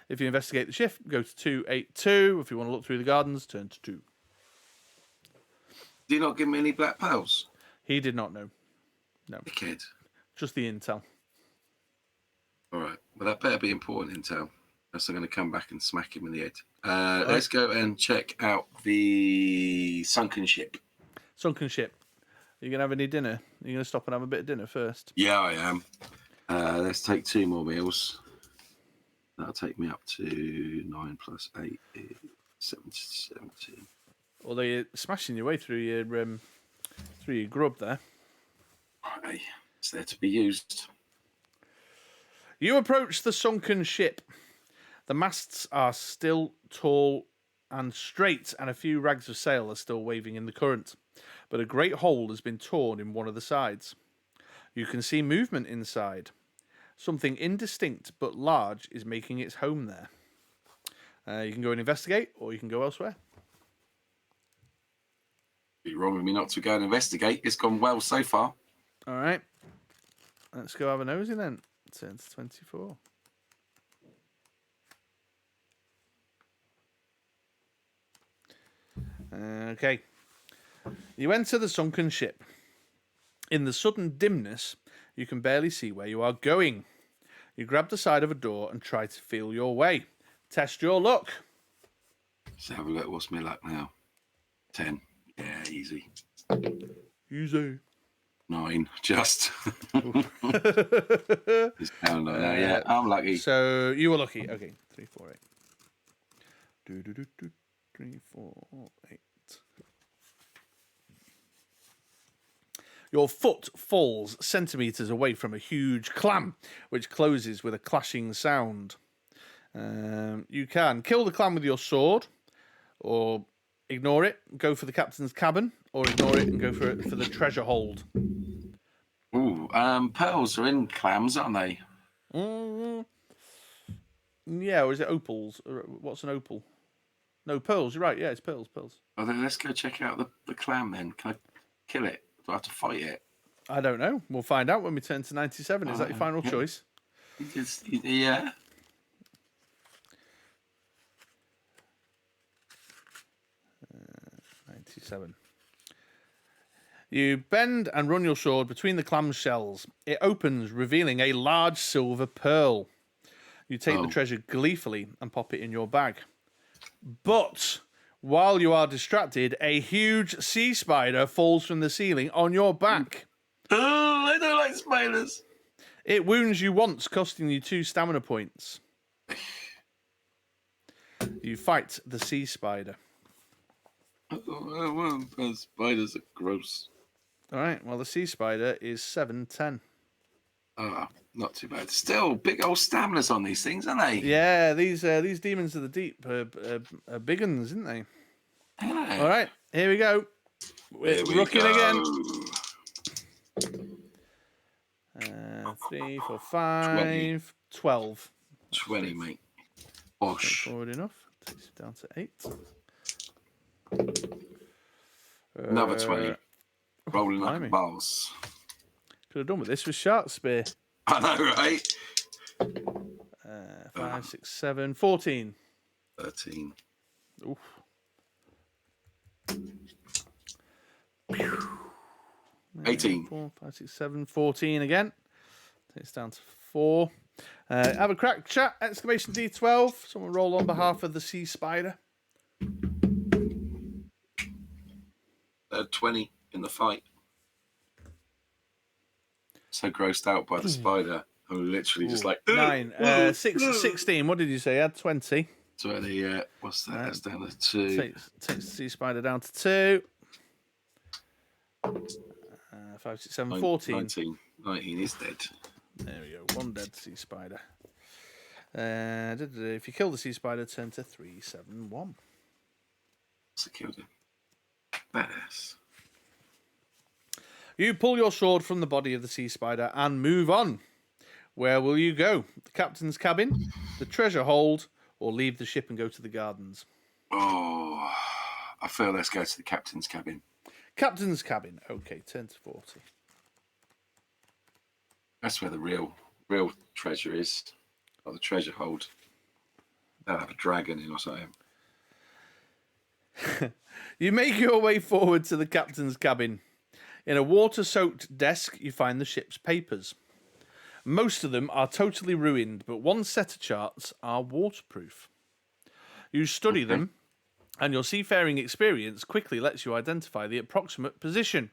If you investigate the ship, go to 282. If you want to look through the gardens, turn to 2. Do you not give me any black pearls? He did not know. No. Kid. Just the intel. All right. Well, that better be important intel. Else I'm going to come back and smack him in the head. Let's go and check out the sunken ship. Sunken ship. Are you going to have any dinner? Are you going to stop and have a bit of dinner first? Yeah, I am. Let's take 2 more meals. That'll take me up to 9 plus 8 is 17. Although you're smashing your way through your grub there. Right. It's there to be used. You approach the sunken ship. The masts are still tall and straight, and a few rags of sail are still waving in the current. But a great hole has been torn in one of the sides. You can see movement inside. Something indistinct but large is making its home there. You can go and investigate, or you can go elsewhere. Be wrong with me not to go and investigate. It's gone well so far. All right. Let's go have a nosy then. Turn to 24. Okay. You enter the sunken ship. In the sudden dimness, you can barely see where you are going. You grab the side of a door and try to feel your way. Test your luck. Let's have a look. What's my luck now? 10. Yeah, easy. Easy. 9, just. It's down like that. Yeah, I'm lucky. So you were lucky. Okay, 3, 4, 8. 3, 4, 8. Your foot falls centimetres away from a huge clam, which closes with a clashing sound. You can kill the clam with your sword, or ignore it, go for the captain's cabin, or ignore it and go for the treasure hold. Ooh, pearls are in clams, aren't they? Yeah, or is it opals? What's an opal? No, pearls. You're right. Yeah, it's pearls. Well, then let's go check out the clam then. Can I kill it? Do I have to fight it? I don't know. We'll find out when we turn to 97. Is that your final choice? Yeah. Uh, 97. You bend and run your sword between the clam shells. It opens, revealing a large silver pearl. You take the treasure gleefully and pop it in your bag. But while you are distracted, a huge sea spider falls from the ceiling on your back. Oh, I don't like spiders. It wounds you once, costing you 2 stamina points. You fight the sea spider. Spiders are gross. All right, well, the sea spider is 710. Oh, not too bad. Still, big old staminas on these things, aren't they? Yeah, these demons of the deep are big ones, isn't they? Yeah. All right, here we go. We're rooking again. 3, 4, 5, 12. 20, mate. Bosh. Forward enough. Takes it down to 8. Another 20. Rolling like balls. Could have done with this with shark spear. I know, right? 5, 6, 7, 14. 13. Oof. 18. 4, 5, 6, 7, 14 again. Takes down to 4. Have a crack, chat. Exclamation D12. Someone roll on behalf of the sea spider. 20 in the fight. So grossed out by the spider. I'm literally just like... 9. 16. What did you say? You had 20. So the what's that? That's down to 2. Takes the sea spider down to 2. 5, 6, 7, 14. 19 is dead. There we go. 1 dead sea spider. If you kill the sea spider, turn to 3, 7, 1. So killed him. Badass. You pull your sword from the body of the sea spider and move on. Where will you go? The captain's cabin, the treasure hold, or leave the ship and go to the gardens? Oh, I feel let's go to the captain's cabin. Captain's cabin. Okay, turn to 40. That's where the real treasure is. Or the treasure hold. They'll have a dragon in or something. You make your way forward to the captain's cabin. In a water-soaked desk, you find the ship's papers. Most of them are totally ruined, but one set of charts are waterproof. You study them, and your seafaring experience quickly lets you identify the approximate position.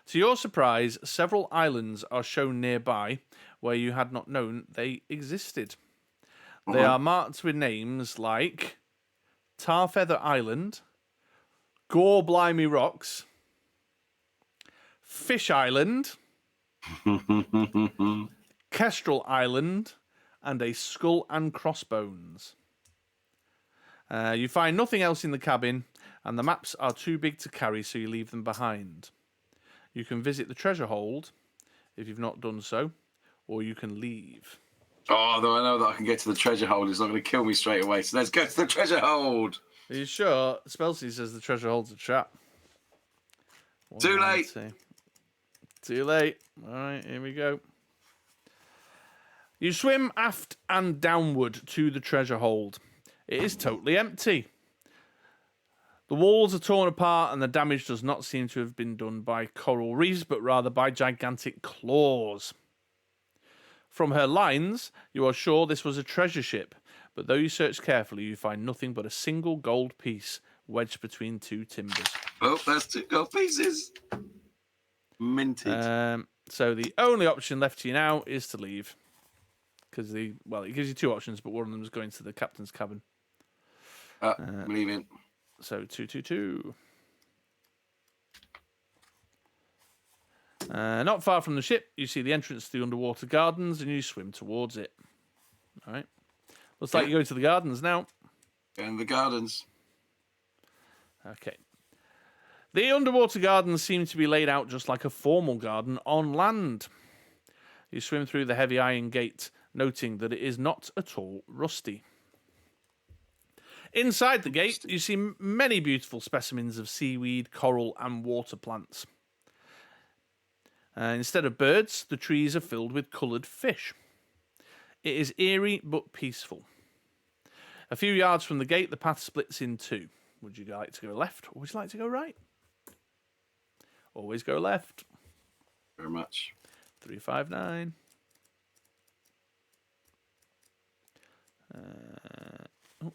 To your surprise, several islands are shown nearby where you had not known they existed. They are marked with names like Tarfeather Island, Gore Blimey Rocks, Fish Island, Kestrel Island, and a Skull and Crossbones. You find nothing else in the cabin, and the maps are too big to carry, so you leave them behind. You can visit the treasure hold if you've not done so, or you can leave. Oh, though I know that I can get to the treasure hold. It's not going to kill me straight away, so let's go to the treasure hold. Are you sure? Spelsy says the treasure hold's a trap. Too late. Too late. All right, here we go. You swim aft and downward to the treasure hold. It is totally empty. The walls are torn apart and the damage does not seem to have been done by coral reefs, but rather by gigantic claws. From her lines, you are sure this was a treasure ship, but though you search carefully, you find nothing but a single gold piece wedged between 2 timbers. Oh, that's 2 gold pieces. Minted. So the only option left to you now is to leave. Because it gives you 2 options, but one of them is going to the captain's cabin. I'm leaving. So 2, 2, 2. Not far from the ship, you see the entrance to the underwater gardens, and you swim towards it. All right. Looks like you're going to the gardens now. Going to the gardens. Okay. The underwater gardens seem to be laid out just like a formal garden on land. You swim through the heavy iron gate, noting that it is not at all rusty. Inside the gate, you see many beautiful specimens of seaweed, coral, and water plants. Instead of birds, the trees are filled with coloured fish. It is eerie but peaceful. A few yards from the gate, the path splits in 2. Would you like to go left or would you like to go right? Always go left. Very much. 359.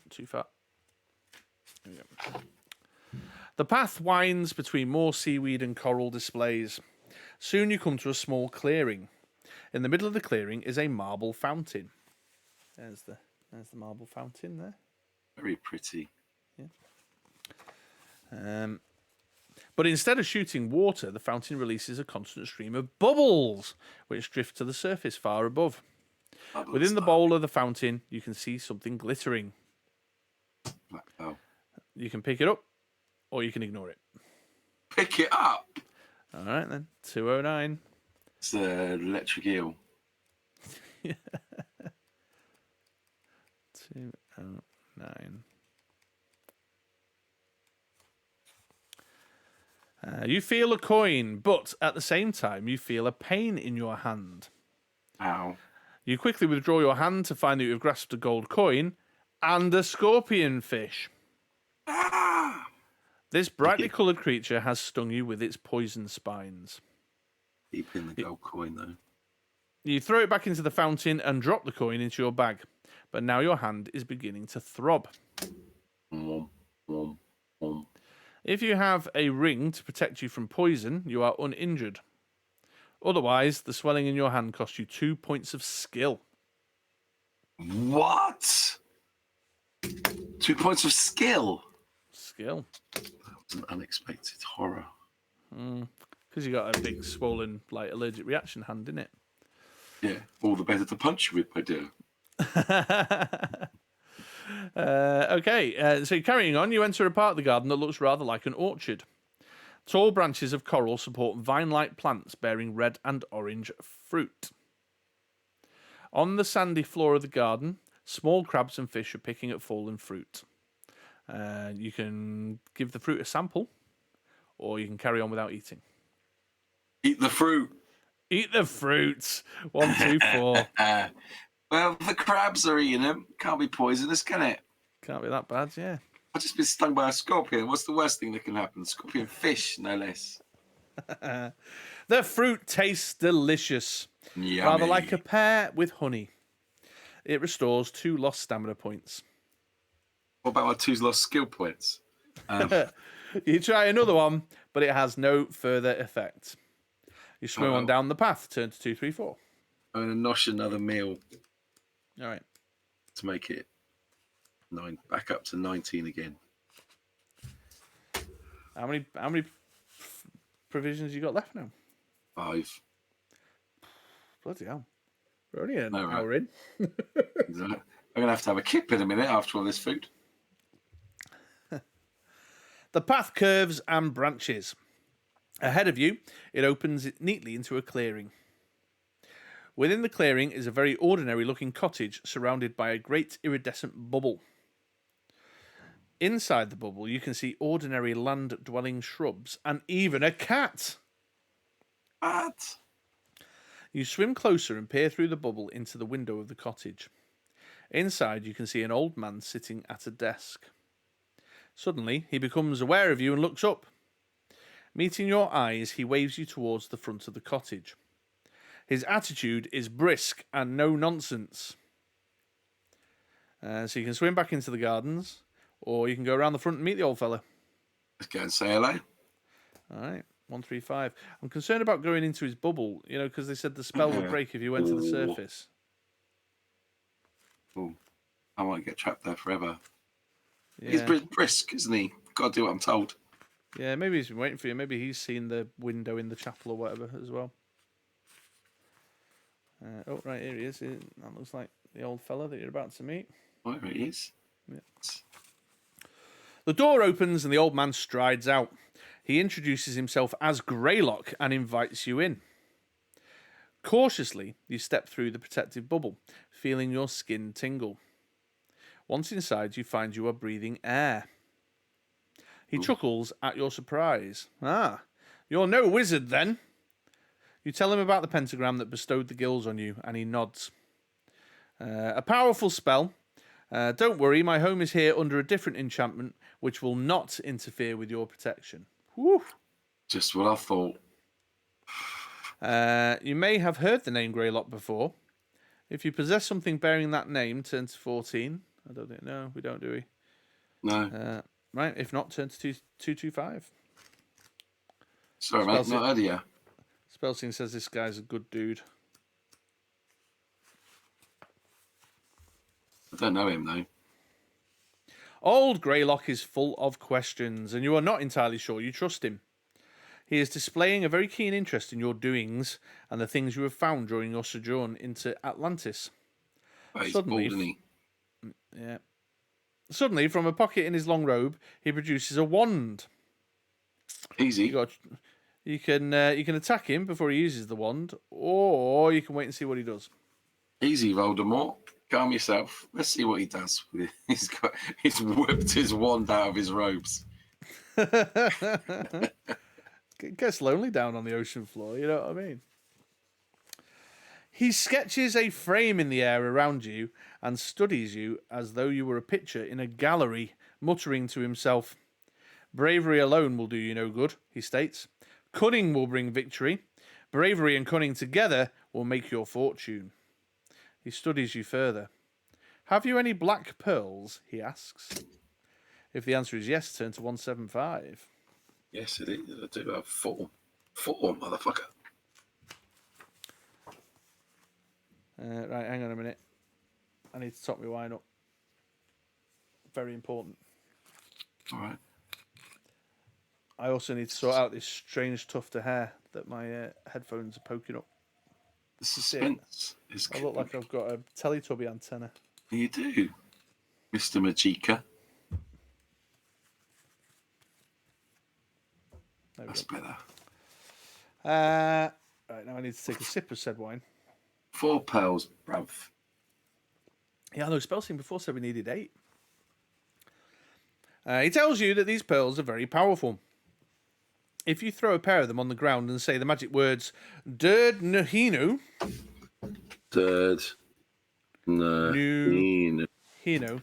Too far. There we go. The path winds between more seaweed and coral displays. Soon you come to a small clearing. In the middle of the clearing is a marble fountain. There's the marble fountain there. Very pretty. Yeah. But instead of shooting water, the fountain releases a constant stream of bubbles, which drift to the surface far above. Within the bowl of the fountain, you can see something glittering. Oh. You can pick it up, or you can ignore it. Pick it up. All right, then. 209. It's the electric eel. 209. You feel a coin, but at the same time, you feel a pain in your hand. Ow. You quickly withdraw your hand to find that you have grasped a gold coin and a scorpion fish. Ah! This brightly coloured creature has stung you with its poison spines. Keep in the gold coin, though. You throw it back into the fountain and drop the coin into your bag, but now your hand is beginning to throb. If you have a ring to protect you from poison, you are uninjured. Otherwise, the swelling in your hand costs you 2 points of skill. What? 2 points of skill. Skill. That was an unexpected horror. Because you got a big swollen, like, allergic reaction hand, innit? Yeah, all the better to punch you with, my dear. Okay, so carrying on, you enter a part of the garden that looks rather like an orchard. Tall branches of coral support vine-like plants bearing red and orange fruit. On the sandy floor of the garden, small crabs and fish are picking at fallen fruit. You can give the fruit a sample, or you can carry on without eating. Eat the fruit. Eat the fruits. 1, 2, 4. Well, the crabs are eating them. Can't be poisonous, can it? Can't be that bad, yeah. I've just been stung by a scorpion. What's the worst thing that can happen? Scorpion fish, no less. The fruit tastes delicious. Yummy. Rather like a pear with honey. It restores 2 lost stamina points. What about my 2 lost skill points? You try another one, but it has no further effect. You swim on down the path. Turn to 2, 3, 4. I'm going to nosh another meal All right. to make it 9, back up to 19 again. How many provisions you got left now? 5. Bloody hell. We're only an No, right. hour in. I'm going to have a kip in a minute after all this food. The path curves and branches. Ahead of you, it opens neatly into a clearing. Within the clearing is a very ordinary-looking cottage surrounded by a great iridescent bubble. Inside the bubble, you can see ordinary land-dwelling shrubs and even a cat. What? You swim closer and peer through the bubble into the window of the cottage. Inside, you can see an old man sitting at a desk. Suddenly, he becomes aware of you and looks up. Meeting your eyes, he waves you towards the front of the cottage. His attitude is brisk and no nonsense. So you can swim back into the gardens, or you can go around the front and meet the old fella. Let's go and say hello. All right, 1, 3, 5. I'm concerned about going into his bubble, because they said the spell would break if you went to the surface. Oh, I might get trapped there forever. Yeah. He's brisk, isn't he? Got to do what I'm told. Yeah, maybe he's been waiting for you. Maybe he's seen the window in the chapel or whatever as well. Oh, right, here he is. That looks like the old fella that you're about to meet. There he is. Yeah. The door opens and the old man strides out. He introduces himself as Greylock and invites you in. Cautiously, you step through the protective bubble, feeling your skin tingle. Once inside, you find you are breathing air. He chuckles at your surprise. Ah, you're no wizard then. You tell him about the pentagram that bestowed the gills on you, and he nods. A powerful spell. Don't worry, my home is here under a different enchantment, which will not interfere with your protection. Whew. Just what I thought. You may have heard the name Greylock before. If you possess something bearing that name, turn to 14. I don't think. No, we don't, do we? No. Right. If not, turn to 225. Sorry, mate. Not heard of you. Spellsing says this guy's a good dude. I don't know him, though. Old Greylock is full of questions, and you are not entirely sure you trust him. He is displaying a very keen interest in your doings and the things you have found during your sojourn into Atlantis. Oh, he's Suddenly, bald, isn't he? Yeah. Suddenly, from a pocket in his long robe, he produces a wand. Easy. You can attack him before he uses the wand, or you can wait and see what he does. Easy, Voldemort. Calm yourself. Let's see what he does. He's whipped his wand out of his robes. It gets lonely down on the ocean floor, you know what I mean? He sketches a frame in the air around you and studies you as though you were a picture in a gallery, muttering to himself. Bravery alone will do you no good, he states. Cunning will bring victory. Bravery and cunning together will make your fortune. He studies you further. Have you any black pearls? He asks. If the answer is yes, turn to 175. Yes, it is. I do have 4. 4, motherfucker. Right, hang on a minute. I need to top my wine up. Very important. All right. I also need to sort out this strange tuft of hair that my headphones are poking up. The suspense is I look like I've got a Teletubby antenna. You do, Mr. Majika. That's better. Right, now I need to take a sip of said wine. 4 pearls, bruv. Yeah, no, Spelsing before said we needed 8. He tells you that these pearls are very powerful. If you throw a pair of them on the ground and say the magic words "Derd Nuhinu," Hino.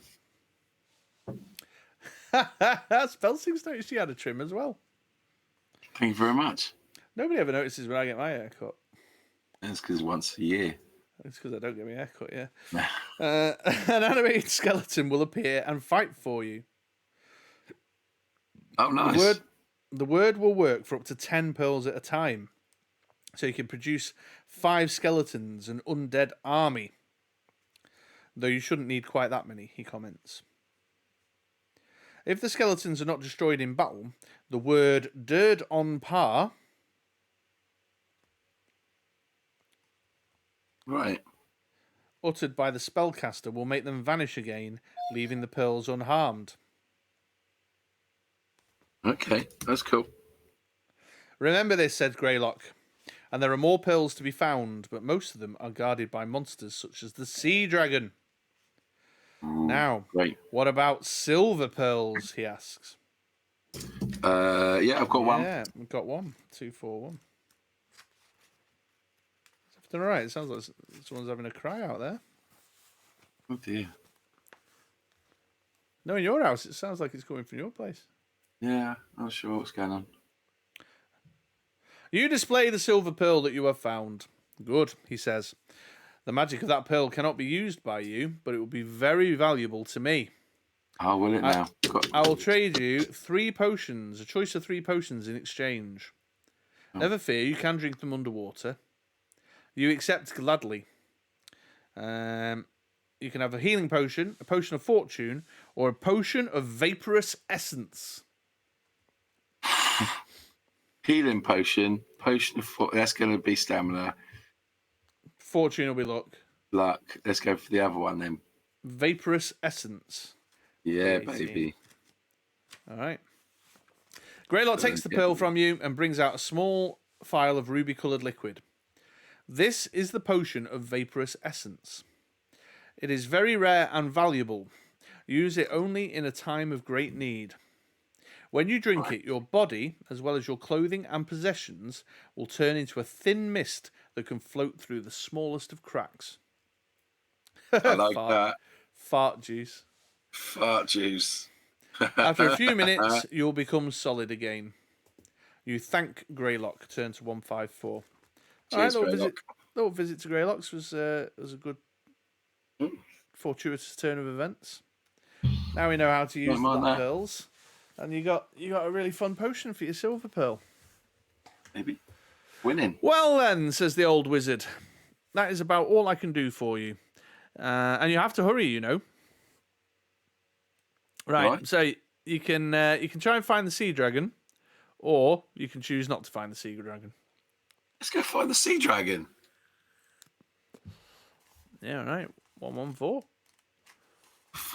Spelsing's noticed she had a trim as well. Thank you very much. Nobody ever notices when I get my hair cut. That's because once a year. It's because I don't get my hair cut, yeah. An animated skeleton will appear and fight for you. Oh, nice. The word will work for up to 10 pearls at a time. So you can produce 5 skeletons, an undead army. Though you shouldn't need quite that many, he comments. If the skeletons are not destroyed in battle, the word "Derd on par" Right. uttered by the spellcaster will make them vanish again, leaving the pearls unharmed. Okay, that's cool. Remember this, said Greylock, and there are more pearls to be found, but most of them are guarded by monsters such as the sea dragon. Now, great. What about silver pearls, he asks. Yeah, I've got one. Yeah, I've got one. 2, 4, 1. All right. It sounds like someone's having a cry out there. Oh, dear. No, in your house, it sounds like it's coming from your place. Yeah, not sure what's going on. You display the silver pearl that you have found. Good, he says. The magic of that pearl cannot be used by you, but it will be very valuable to me. Oh, will it now? I will trade you 3 potions, a choice of 3 potions in exchange. Oh. Never fear, you can drink them underwater. You accept gladly. You can have a healing potion, a potion of fortune, or a potion of vaporous essence. Healing potion, potion of that's going to be stamina. Fortune will be luck. Luck. Let's go for the other one then. Vaporous essence. Yeah, baby. All right. Greylock takes the pearl from you and brings out a small phial of ruby-coloured liquid. This is the potion of vaporous essence. It is very rare and valuable. Use it only in a time of great need. When you drink it, your body, as well as your clothing and possessions, will turn into a thin mist that can float through the smallest of cracks. I like that. Fart juice. Fart juice. After a few minutes, you'll become solid again. You thank Greylock. Turn to 154. Cheers, all right, little visit to Greylock's was a good fortuitous turn of events. Now we know how to use the black pearls, and you got a really fun potion for your silver pearl. Maybe winning. Well then, says the old wizard, that is about all I can do for you, and you have to hurry, you know. Right. So you can try and find the sea dragon, or you can choose not to find the sea dragon. Let's go find the sea dragon. Yeah, all right. 114.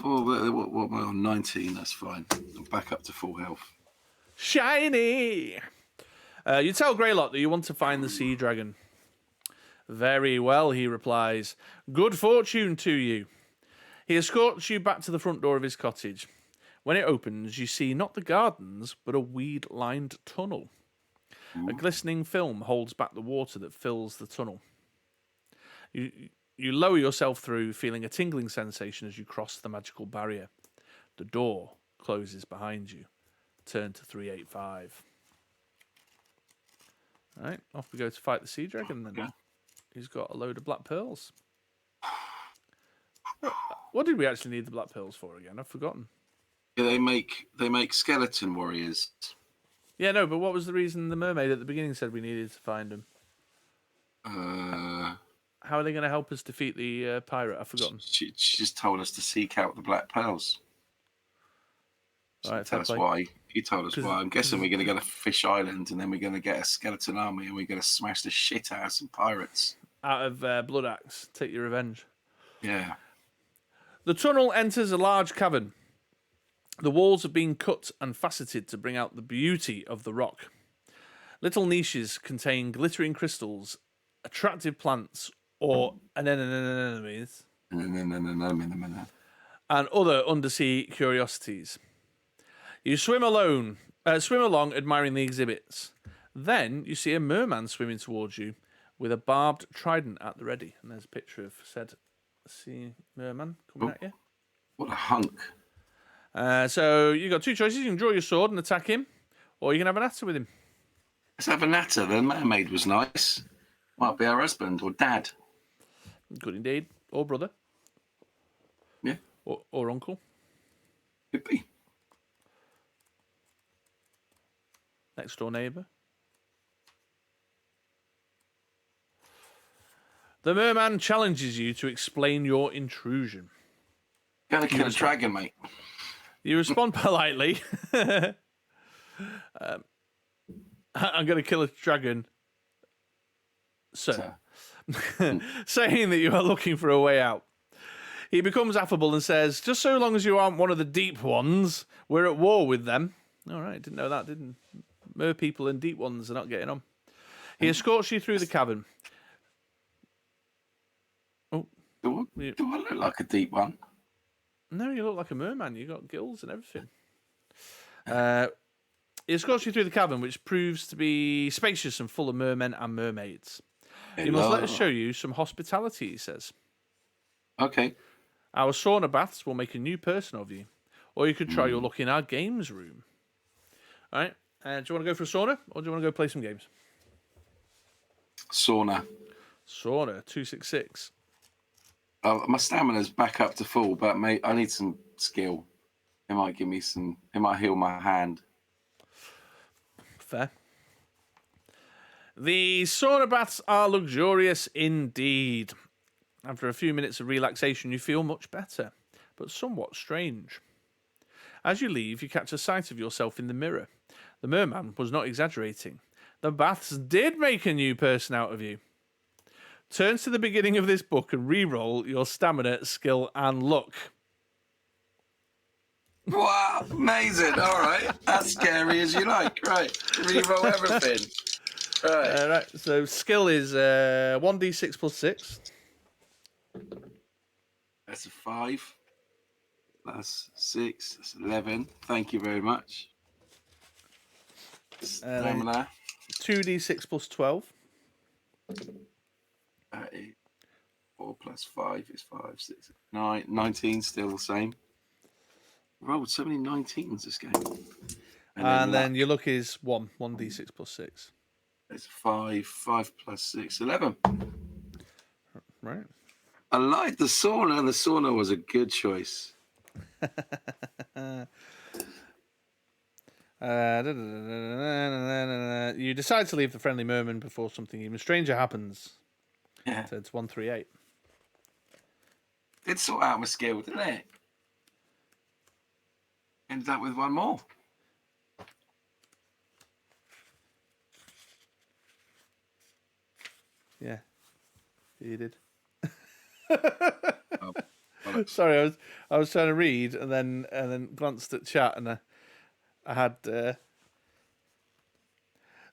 What am I on? 19. That's fine. I'm back up to full health. Shiny. You tell Greylock that you want to find the sea dragon. Very well, he replies. Good fortune to you. He escorts you back to the front door of his cottage. When it opens, you see not the gardens, but a weed-lined tunnel. A glistening film holds back the water that fills the tunnel. You lower yourself through, feeling a tingling sensation as you cross the magical barrier. The door closes behind you. Turn to 385. All right, off we go to fight the sea dragon then. Okay. He's got a load of black pearls. What did we actually need the black pearls for again? I've forgotten. Yeah, they make skeleton warriors. Yeah, no, but what was the reason the mermaid at the beginning said we needed to find him? How are they going to help us defeat the pirate? I've forgotten. She just told us to seek out the black pearls. All right, Tell fair us play. why. You told us 'Cause- why. I'm guessing we're going to go to Fish Island and then we're going to get a skeleton army and we're going to smash the shit out of some pirates. Out of Blood Axe, take your revenge. Yeah. The tunnel enters a large cavern. The walls have been cut and faceted to bring out the beauty of the rock. Little niches contain glittering crystals, attractive plants, or anemones, and other undersea curiosities. You swim along, admiring the exhibits. Then you see a merman swimming towards you with a barbed trident at the ready. And there's a picture of said sea merman coming at you. What a hunk. So you've got two choices. You can draw your sword and attack him, or you can have an natter with him. Let's have a natter. The mermaid was nice. Might be our husband or dad. Good indeed. Or brother. Yeah. Or uncle. Could be. Next door neighbour. The merman challenges you to explain your intrusion. Gonna kill a dragon, mate. You respond politely. I'm going to kill a dragon, sir. Saying that you are looking for a way out. He becomes affable and says, just so long as you aren't one of the deep ones, we're at war with them. All right, didn't know that, didn't. Mer people and deep ones are not getting on. He escorts you through the cavern. Oh, Do I look like a deep one? no, you look like a merman. You got gills and everything. He escorts you through the cavern, which proves to be spacious and full of mermen and mermaids. You must let us show you some hospitality, he says. Okay. Our sauna baths will make a new person of you. Or you could try your luck in our games room. All right. Do you want to go for a sauna, or do you want to go play some games? Sauna. Sauna, 266. My stamina's back up to full, but mate, I need some skill. It might give me some. It might heal my hand. Fair. The sauna baths are luxurious indeed. After a few minutes of relaxation, you feel much better, but somewhat strange. As you leave, you catch a sight of yourself in the mirror. The merman was not exaggerating. The baths did make a new person out of you. Turn to the beginning of this book and re-roll your stamina, skill, and luck. Wow, amazing. All right. As scary as you like. Right. Reroll everything. Right. Right, so skill is 1d6 plus 6. That's a 5. That's 6. That's 11. Thank you very much. Stamina. 2d6 plus 12. 4 plus 5 is 5, 6, 9. 19, still the same. Rolled so many 19s this game. And then your luck is 1. 1d6 plus 6. It's 5. 5 plus 6, 11. Right. I liked the sauna, and the sauna was a good choice. You decide to leave the friendly merman before something even stranger happens. Yeah. So it's 138. Did sort out my skill, didn't it? Ended up with one more. Yeah, you did. Oh, Sorry, I was trying to read and then glanced at chat and I had the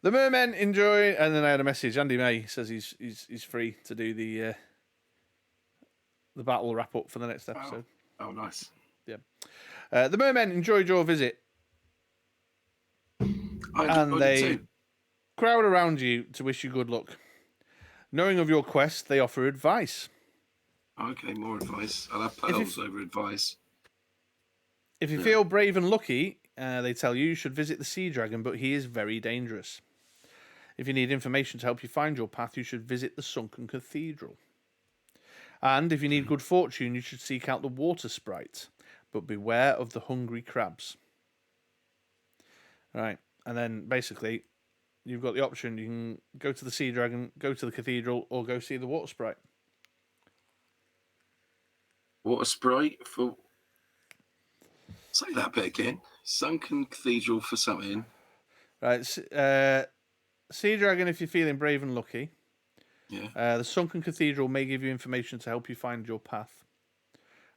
mermen enjoy, and then I had a message. Andy May says he's free to do the battle wrap up for the next episode. Oh, nice. Yeah. The mermen enjoyed your visit, and they crowd around you to wish you good luck. Knowing of your quest, they offer advice. Okay, more advice. I'll have pearls over advice. If you feel brave and lucky, they tell you should visit the sea dragon, but he is very dangerous. If you need information to help you find your path, you should visit the sunken cathedral. And if you need good fortune, you should seek out the water sprite, but beware of the hungry crabs. Right, and then basically, you've got the option. You can go to the sea dragon, go to the cathedral, or go see the water sprite. Water sprite for Say that bit again. Sunken cathedral for something. Right. Sea dragon if you're feeling brave and lucky. Yeah. The sunken cathedral may give you information to help you find your path.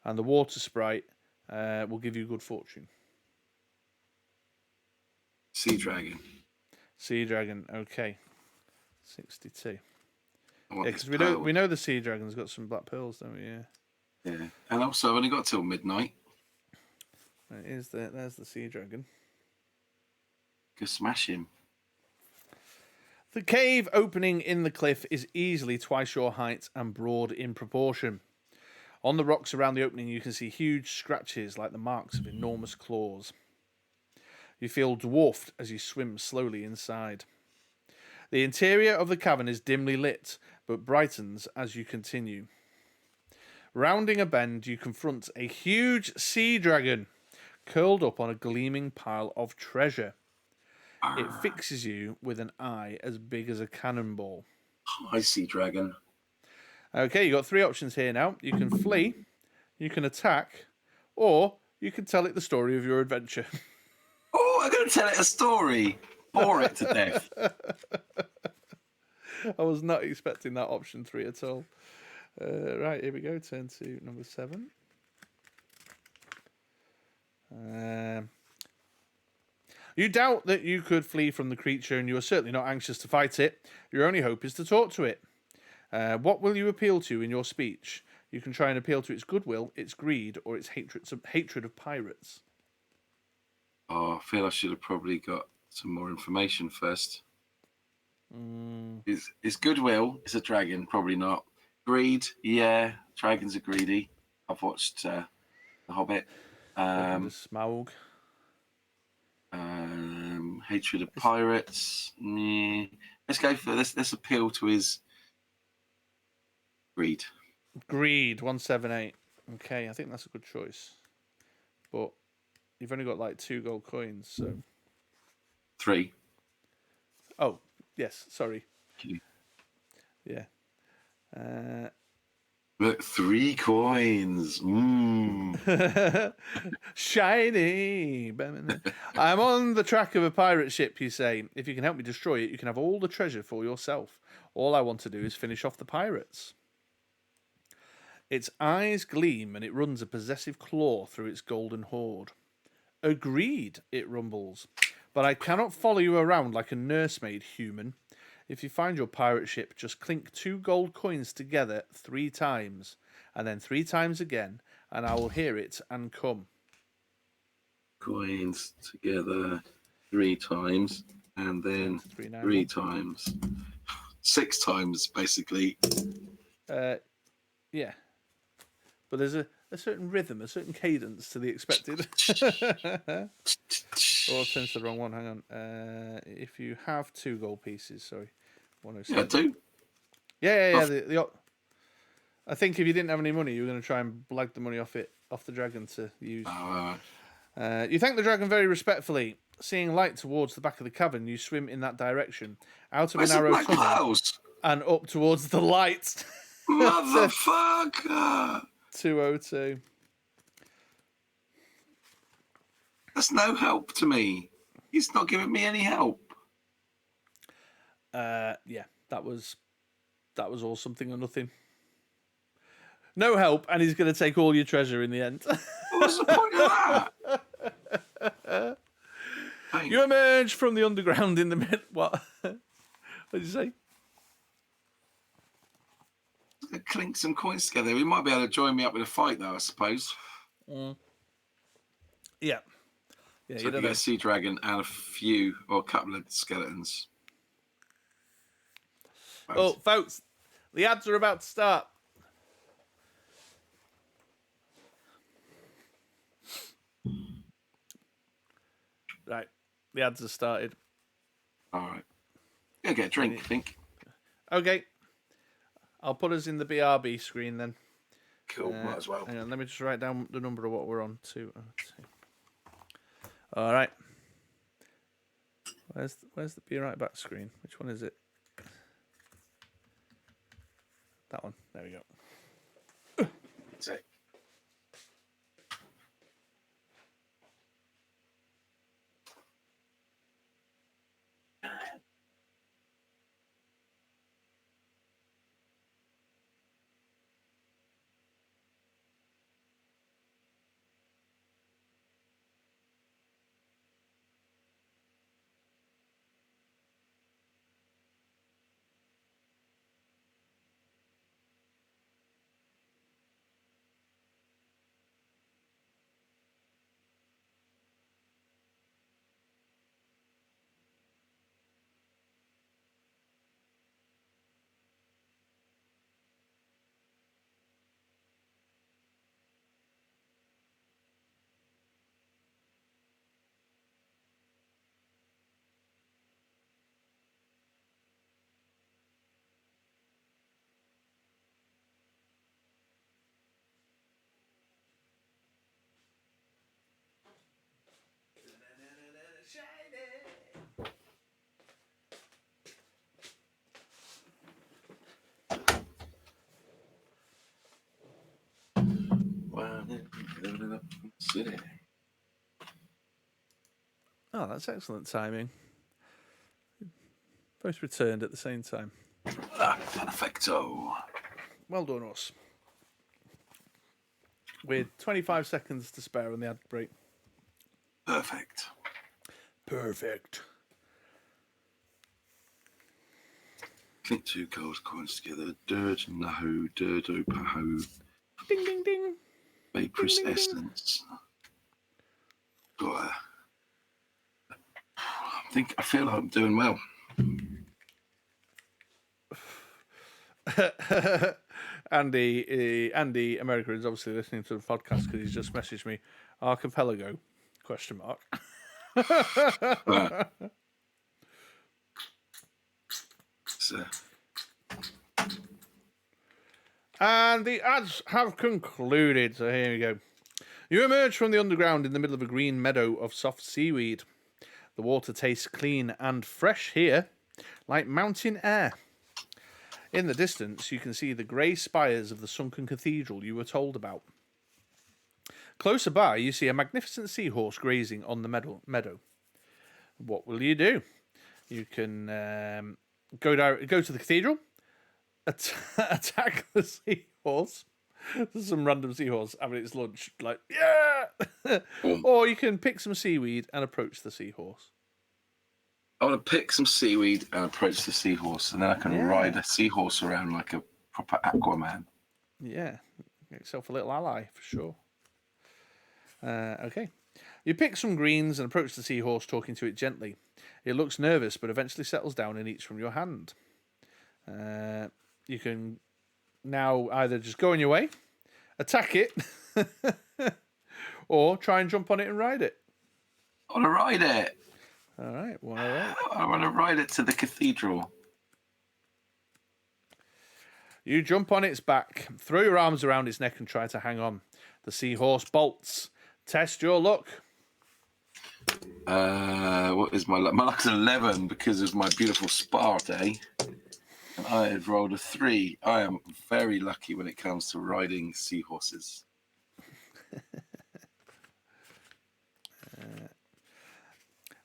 And the water sprite will give you good fortune. Sea dragon. Sea dragon, okay. 62. I Yeah, want because this we know the sea dragon's got some black pearls, don't we? Yeah. Yeah. And also, I've only got till midnight. There's the sea dragon. Go smash him. The cave opening in the cliff is easily twice your height and broad in proportion. On the rocks around the opening, you can see huge scratches like the marks of enormous claws. You feel dwarfed as you swim slowly inside. The interior of the cavern is dimly lit, but brightens as you continue. Rounding a bend, you confront a huge sea dragon curled up on a gleaming pile of treasure. It fixes you with an eye as big as a cannonball. Hi, sea dragon. Okay, you got 3 options here now. You can flee, you can attack, or you can tell it the story of your adventure. Oh, I'm going to tell it a story. Bore it to death. I was not expecting that option 3 at all. Right, here we go. Turn to number 7. You doubt that you could flee from the creature, and you are certainly not anxious to fight it. Your only hope is to talk to it. What will you appeal to in your speech? You can try and appeal to its goodwill, its greed, or its hatred of pirates. Oh, I feel I should have probably got some more information first. Is goodwill? It's a dragon, probably not. Greed? Yeah, dragons are greedy. I've watched The Hobbit. Smaug. Hatred of pirates. Let's go for this. Let's appeal to his greed. Greed, 178. Okay, I think that's a good choice. But you've only got like 2 gold coins, so. 3. Oh, yes, sorry. Okay. Yeah. Look, 3 coins. Shiny. I'm on the track of a pirate ship, you say. If you can help me destroy it, you can have all the treasure for yourself. All I want to do is finish off the pirates. Its eyes gleam and it runs a possessive claw through its golden hoard. Agreed, it rumbles. But I cannot follow you around like a nursemaid, human. If you find your pirate ship, just clink 2 gold coins together 3 times, and then 3 times again, and I will hear it and come. Coins together 3 times, and then 3 times. 6 times, basically. Yeah. But there's a certain rhythm, a certain cadence to the expected. Oh, I've turned to the wrong one. Hang on. If you have 2 gold pieces, sorry. 107. Yeah, I do. Yeah. I think if you didn't have any money, you were going to try and blag the money off the dragon to use. You thank the dragon very respectfully. Seeing light towards the back of the cavern, you swim in that direction, out of a narrow tunnel, and up towards the light. Motherfucker! 202. That's no help to me. He's not giving me any help. Yeah, that was all something or nothing. No help, and he's going to take all your treasure in the end. What's the point of that? You emerge from the underground in the mid. What? What did you say? Clink some coins together. He might be able to join me up with a fight, though, I suppose. Yeah. So you get a sea dragon and a couple of skeletons. Oh, folks, the ads are about to start. Right, the ads have started. All right. Go get a drink, I think. Okay. I'll put us in the BRB screen then. Cool, might as well. Hang on, let me just write down the number of what we're on. 202. All right. Where's the Be Right Back screen? Which one is it? That one. There we go. That's it. City. Oh, that's excellent timing. Both returned at the same time. Ah, perfecto. Well done, us. With 25 seconds to spare on the ad break. Perfect. Perfect. Clink 2 gold coins together. Dirge, Nahu, Dirdo, Paho. Ding, ding, ding. Vaporous Ding, ding, ding. essence. God, I feel like I'm doing well. Andy America is obviously listening to the podcast because he's just messaged me. Archipelago? ? Right. So, And the ads have concluded. So here we go. You emerge from the underground in the middle of a green meadow of soft seaweed. The water tastes clean and fresh here, like mountain air. In the distance, you can see the grey spires of the sunken cathedral you were told about. Closer by, you see a magnificent seahorse grazing on the meadow. What will you do? You can go to the cathedral, attack the seahorse. There's some random seahorse having its lunch, like, yeah! Or you can pick some seaweed and approach the seahorse. I want to pick some seaweed and approach the seahorse, and then I can ride a seahorse around like a proper Aquaman. Yeah, get yourself a little ally for sure. Okay. You pick some greens and approach the seahorse, talking to it gently. It looks nervous, but eventually settles down and eats from your hand. You can now either just go on your way, attack it, or try and jump on it and ride it. I want to ride it. All right, 108. I want to ride it to the cathedral. You jump on its back, throw your arms around its neck and try to hang on. The seahorse bolts. Test your luck. What is my luck? My luck's 11 because of my beautiful spa day. And I have rolled a 3. I am very lucky when it comes to riding seahorses.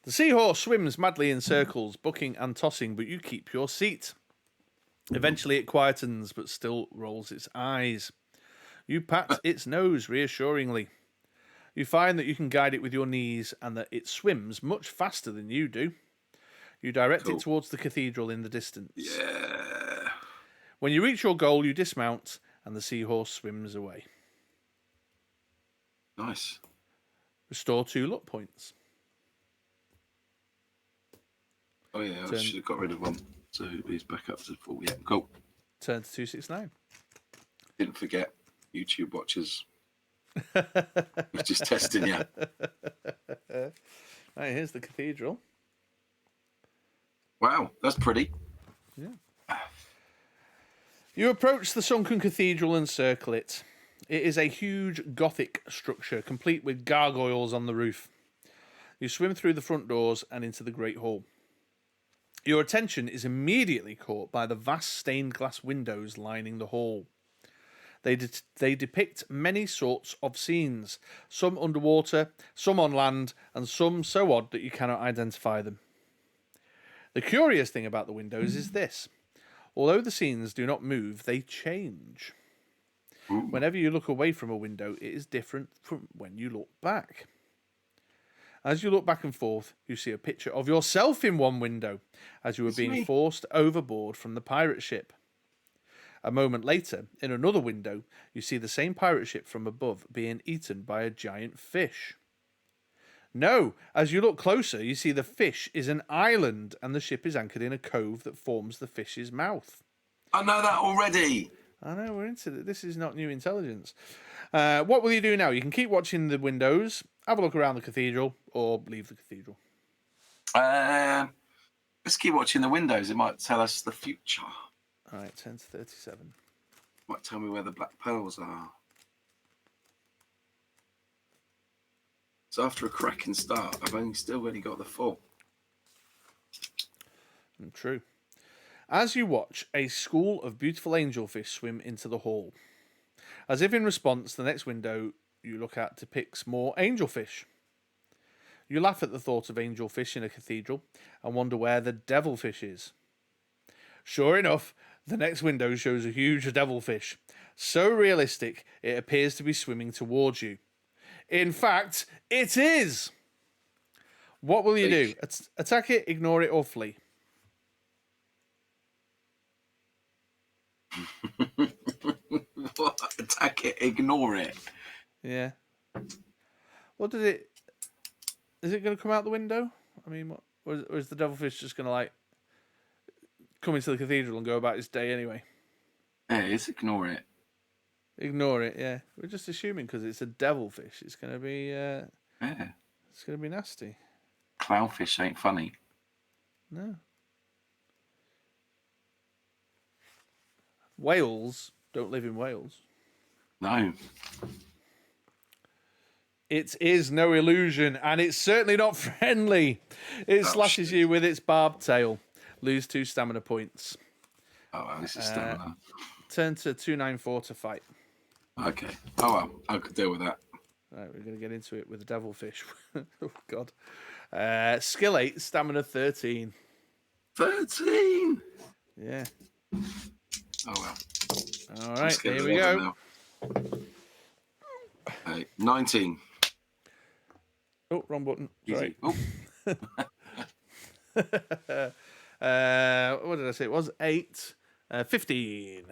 The seahorse swims madly in circles, bucking and tossing, but you keep your seat. Eventually it quietens, but still rolls its eyes. You pat its nose reassuringly. You find that you can guide it with your knees and that it swims much faster than you do. You direct it towards the cathedral in the distance. Yeah. When you reach your goal, you dismount and the seahorse swims away. Nice. Restore 2 luck points. Oh, yeah, I should have got rid of one. So he's back up to full. Yeah, cool. Turn to 269. Didn't forget, YouTube watchers. We're just testing you. Right, here's the cathedral. Wow, that's pretty. Yeah. You approach the sunken cathedral and circle it. It is a huge Gothic structure, complete with gargoyles on the roof. You swim through the front doors and into the Great Hall. Your attention is immediately caught by the vast stained glass windows lining the hall. They depict many sorts of scenes, some underwater, some on land, and some so odd that you cannot identify them. The curious thing about the windows is this. Although the scenes do not move, they change. Whenever you look away from a window, it is different from when you look back. As you look back and forth, you see a picture of yourself in one window as you were being forced overboard from the pirate ship. A moment later, in another window, you see the same pirate ship from above being eaten by a giant fish. No, as you look closer, you see the fish is an island and the ship is anchored in a cove that forms the fish's mouth. I know that already. I know, we're into it. This is not new intelligence. What will you do now? You can keep watching the windows, have a look around the cathedral, or leave the cathedral. Let's keep watching the windows. It might tell us the future. All right, 10 to 37. Might tell me where the black pearls are. So after a cracking start, I've still only got the 4. True. As you watch, a school of beautiful angelfish swim into the hall. As if in response, the next window you look at depicts more angelfish. You laugh at the thought of angelfish in a cathedral and wonder where the devilfish is. Sure enough, the next window shows a huge devilfish, so realistic it appears to be swimming towards you. In fact, it is! What will you do? Attack it, ignore it, or flee? What? Attack it, ignore it. Yeah. What did it... Is it going to come out the window? I mean, what, or is the devilfish just going to, like, come into the cathedral and go about its day anyway? Yeah, it's ignore it. Ignore it, yeah. We're just assuming because it's a devilfish. It's going to be... Yeah. It's going to be nasty. Clownfish ain't funny. No. Whales don't live in Wales. No. It is no illusion, and it's certainly not friendly. It slashes you with its barbed tail. Lose 2 stamina points. Oh, well, this is stamina. Turn to 294 to fight. Okay. Oh, well, I could deal with that. Right, we're going to get into it with the devilfish. Oh, God. Skill 8, stamina 13. 13! Yeah. Oh, well. All right, here we go. Okay, 19. Oh, wrong button. Sorry. Oh. What did I say? It was 8. 15.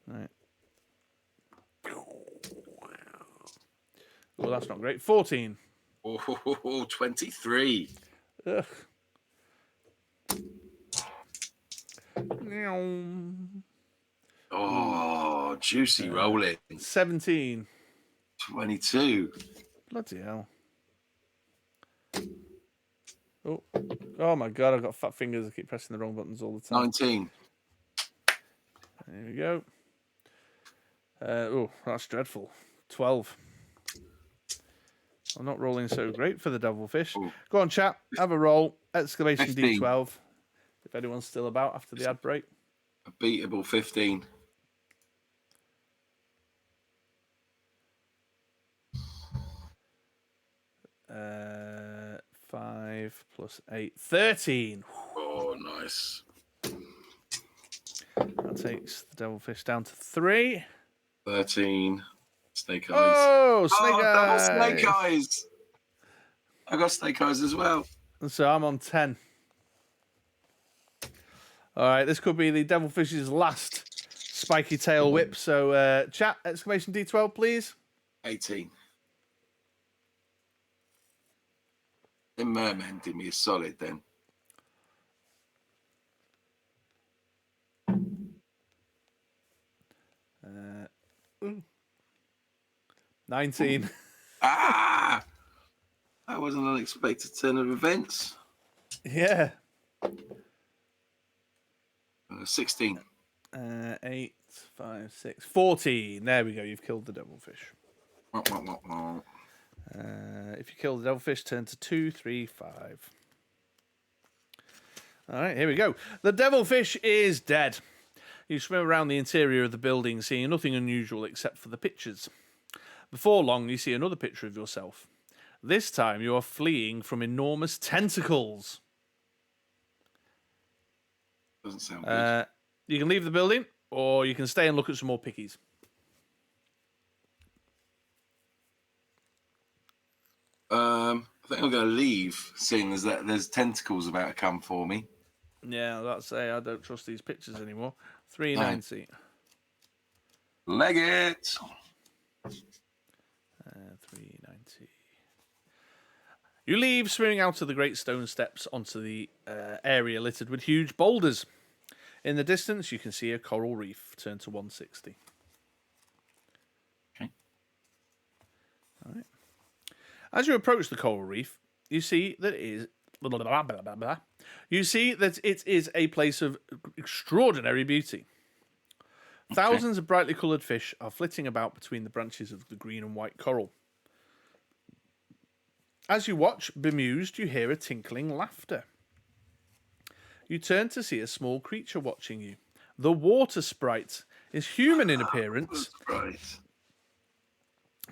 Right. Well, that's not great. 14. Oh, 23. Ugh. Oh, juicy rolling. 17. 22. Bloody hell. Oh my God, I've got fat fingers. I keep pressing the wrong buttons all the time. 19. There we go. Oh, that's dreadful. 12. I'm not rolling so great for the devilfish. Ooh. Go on, chat. Have a roll. Exclamation 15. D12. If anyone's still about after the ad break. A beatable 15. Uh, 5 plus 8. 13. Oh, nice. That takes the devilfish down to 3. 13. Snake eyes. Oh, snake eyes. Double snake eyes. I got snake eyes as well. And so I'm on 10. All right, this could be the devilfish's last spiky tail whip. So, chat, exclamation D12, please. 18. The merman did me a solid then. Ooh. 19. Ah! That was an unexpected turn of events. Yeah. 16. 8, 5, 6, 14. There we go. You've killed the devilfish. If you kill the devilfish, turn to 2, 3, 5. All right, here we go. The devilfish is dead. You swim around the interior of the building, seeing nothing unusual except for the pictures. Before long, you see another picture of yourself. This time, you are fleeing from enormous tentacles. Doesn't sound good. You can leave the building, or you can stay and look at some more pickies. I think I'm going to leave, seeing as that there's tentacles about to come for me. Yeah, that's I don't trust these pictures anymore. 390. Leg it. 390. You leave, swimming out of the great stone steps onto the area littered with huge boulders. In the distance, you can see a coral reef. Turn to 160. Okay. All right. As you approach the coral reef, you see that it is a place of extraordinary beauty. Thousands of brightly coloured fish are flitting about between the branches of the green and white coral. As you watch, bemused, you hear a tinkling laughter. You turn to see a small creature watching you. The water sprite is human in appearance. Right.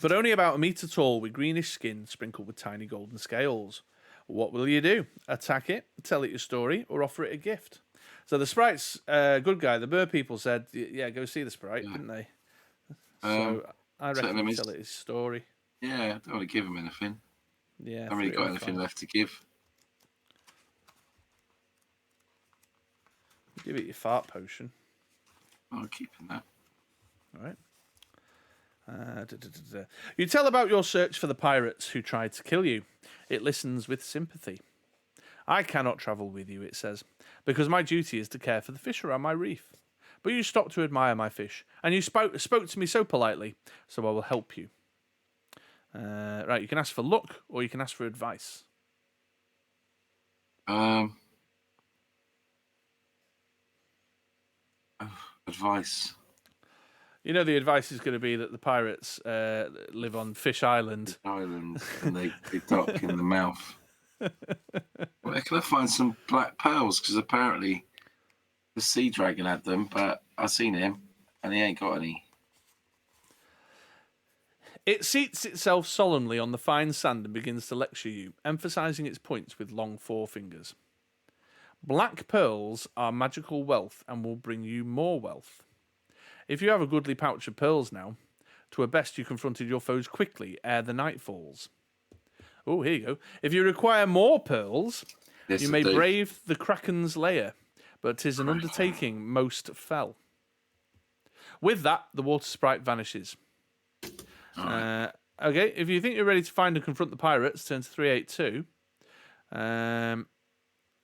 but only about a metre tall with greenish skin sprinkled with tiny golden scales. What will you do? Attack it, tell it your story, or offer it a gift? So the sprite's good guy. The bird people said, yeah, go see the sprite, didn't they? So I reckon you tell it his story. Yeah, I don't want to give him anything. Yeah, I haven't really got anything left to give. Give it your fart potion. I'm keeping that. All right. You tell about your search for the pirates who tried to kill you. It listens with sympathy. I cannot travel with you, it says, because my duty is to care for the fish around my reef. But you stopped to admire my fish, and you spoke to me so politely, so I will help you. Right, you can ask for luck, or you can ask for advice. Advice. You know the advice is going to be that the pirates live on Fish Island. And they dock in the mouth. Where can I find some black pearls? Because apparently the sea dragon had them, but I've seen him and he ain't got any. It seats itself solemnly on the fine sand and begins to lecture you, emphasizing its points with long forefingers. Black pearls are magical wealth and will bring you more wealth. If you have a goodly pouch of pearls now, to a best you confronted your foes quickly ere the night falls. Oh, here you go. If you require more pearls, you may brave the Kraken's lair, but 'tis an undertaking most fell. With that, the water sprite vanishes. Okay, if you think you're ready to find and confront the pirates, turn to 382.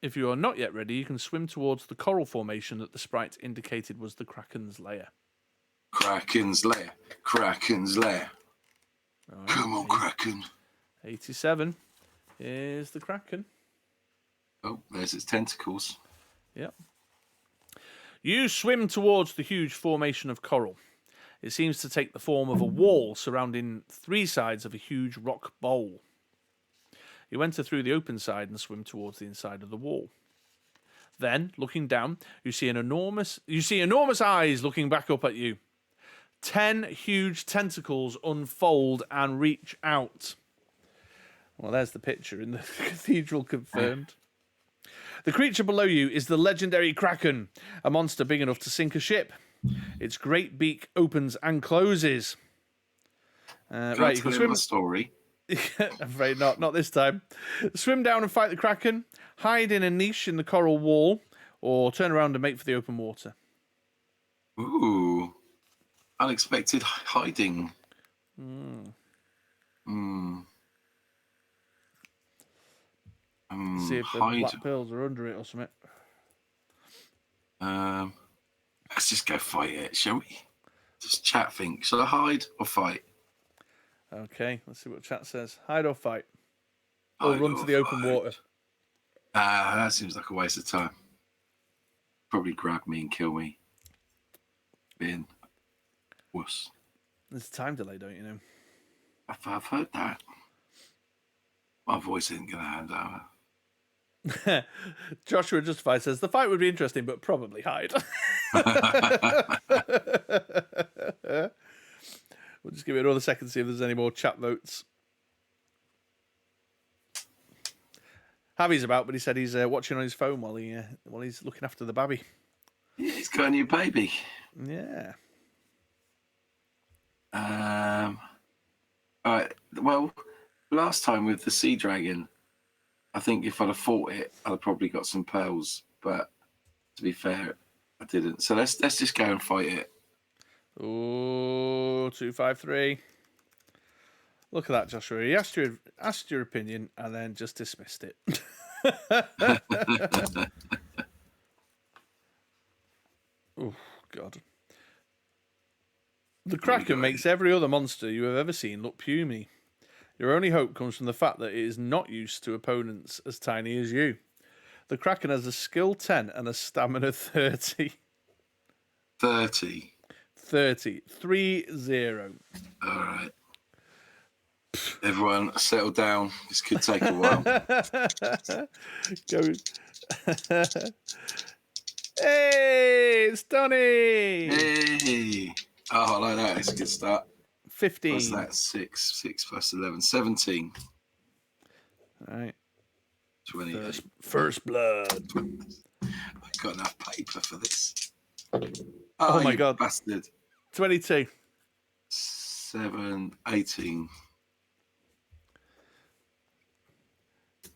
If you are not yet ready, you can swim towards the coral formation that the sprite indicated was the Kraken's lair. Kraken's lair. Kraken's lair. Right, come on, Kraken. 87 is the Kraken. Oh, there's its tentacles. Yep. You swim towards the huge formation of coral. It seems to take the form of a wall surrounding three sides of a huge rock bowl. You enter through the open side and swim towards the inside of the wall. Then, looking down, you see enormous eyes looking back up at you. 10 huge tentacles unfold and reach out. Well, there's the picture in the cathedral confirmed. The creature below you is the legendary Kraken, a monster big enough to sink a ship. Its great beak opens and closes. Right, you can swim. My story. I'm afraid not. Not this time. Swim down and fight the Kraken. Hide in a niche in the coral wall, or turn around and make for the open water. Ooh, unexpected hiding. See if the black pearls are under it or something. Let's just go fight it, shall we? Just chat think. Shall I hide or fight? Okay, let's see what chat says. Hide or fight? Or run to the open water? That seems like a waste of time. Probably grab me and kill me. Being wuss. There's a time delay, don't you know? I've heard that. My voice isn't going to hand over. Joshua Justified says the fight would be interesting, but probably hide. We'll just give it another second to see if there's any more chat votes. Javi's about, but he said he's watching on his phone while he's looking after the baby. Yeah, he's got a new baby. Yeah. All right. Well, last time with the sea dragon, I think if I'd have fought it, I'd have probably got some pearls. But to be fair, I didn't. So let's just go and fight it. Oh, 253. Look at that, Joshua. He asked your opinion and then just dismissed it. Oh, God. The Kraken makes every other monster you have ever seen look puny. Your only hope comes from the fact that it is not used to opponents as tiny as you. The Kraken has a skill 10 and a stamina 30. 30? 30. 3-0. All right. Everyone, settle down. This could take a while. Go. Hey, it's Donny. Hey. Oh, I like that. It's a good start. 15. What's that? 6 plus 11. 17. All right. 28. First blood. I've got enough paper for this. Oh my you God. bastard. 22. 7, 18.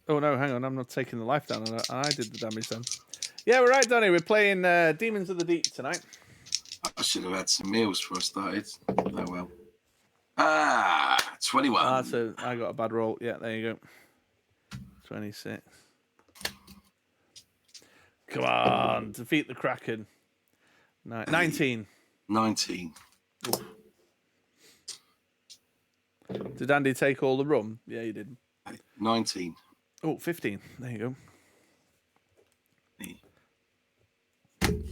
Oh no, hang on. I'm not taking the life down. I did the damage then. Yeah, we're right, Donny. We're playing Demons of the Deep tonight. I should have had some meals before I started. Oh well. 21. So I got a bad roll. Yeah, there you go. 26. Come on, defeat the Kraken. 19. 19. Did Andy take all the rum? Yeah, he did. 19. Oh, 15. There you go.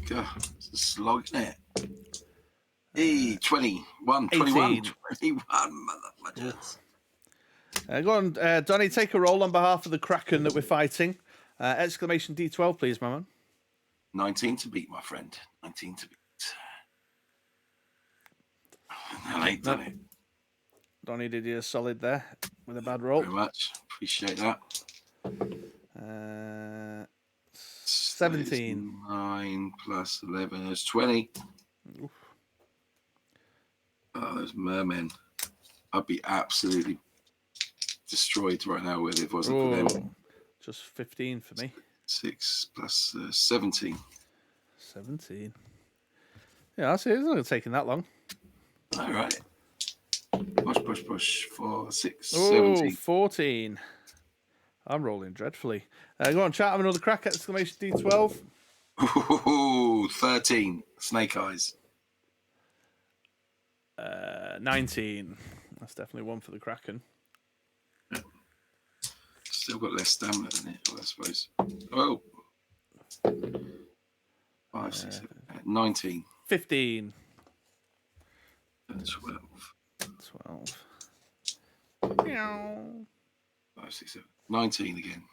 God, it's a slog, isn't it? 21. 21. 21, motherfuckers. Go on, Donny, take a roll on behalf of the Kraken that we're fighting. Exclamation D12, please, my man. 19 to beat, my friend. 19 to beat. I ain't done it. Donny did you a solid there with a bad roll. Very much. Appreciate that. 17. 9 plus 11 is 20. Oof. Oh, those mermen. I'd be absolutely destroyed right now if it wasn't for them. Just 15 for me. 6 plus 17. 17. Yeah, I see. It's not going to take that long. All right. Push. 4, 6, 17. 14. I'm rolling dreadfully. Go on, chat. Have another crack. Exclamation D12. Ooh, 13. Snake eyes. 19. That's definitely one for the Kraken. Still got less stamina than it, I suppose. Oh. 5, 6, 7, 8, 19. 15. 12. 12. 5, 6, 7. 19 again.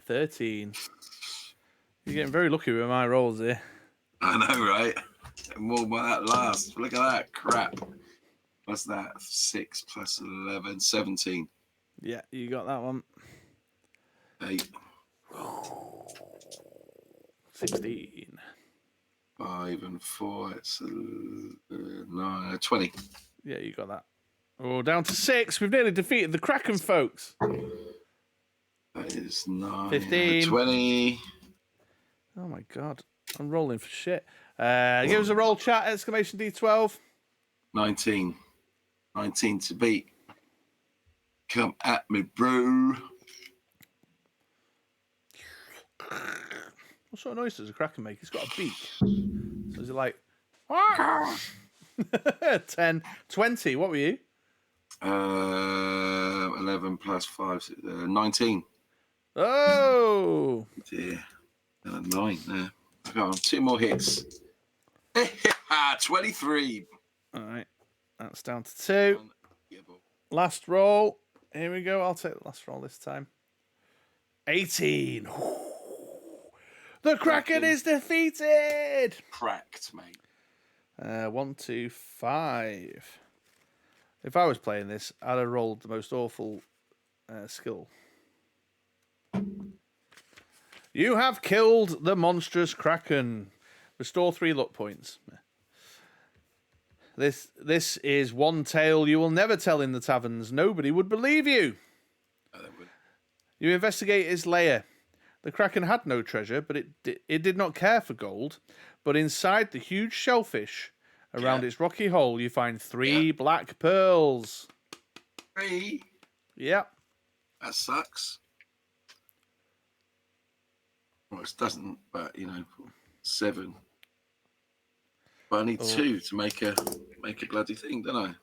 13. You're getting very lucky with my rolls here. I know, right? More by that last. Look at that crap. What's that? 6 plus 11, 17. Yeah, you got that one. 8. 16. 5 and 4. It's 9, 20. Yeah, you got that. Oh, down to 6. We've nearly defeated the Kraken, folks. That is 9. 15. 20. Oh my God, I'm rolling for shit. Give us a roll, chat. Exclamation D12. 19. 19 to beat. Come at me, bro. What sort of noise does a Kraken make? It's got a beak. So is it like 10, 20? What were you? 11 plus 5, 19. Oh, Dear. 9 there. I got 2 more hits. 23. all right. That's down to 2. Last roll. Here we go. I'll take the last roll this time. 18. The Kraken is defeated. Cracked, mate. 1, 2, 5. If I was playing this, I'd have rolled the most awful skill. You have killed the monstrous Kraken. Restore 3 luck points. This is one tale you will never tell in the taverns. Nobody would believe you. Oh, they would. You investigate his lair. The Kraken had no treasure, but it did not care for gold. But inside the huge shellfish, around its rocky hole, you find 3 black pearls. 3? Yep. That sucks. Well, it doesn't, but 7. But I need 2 to make a bloody thing, don't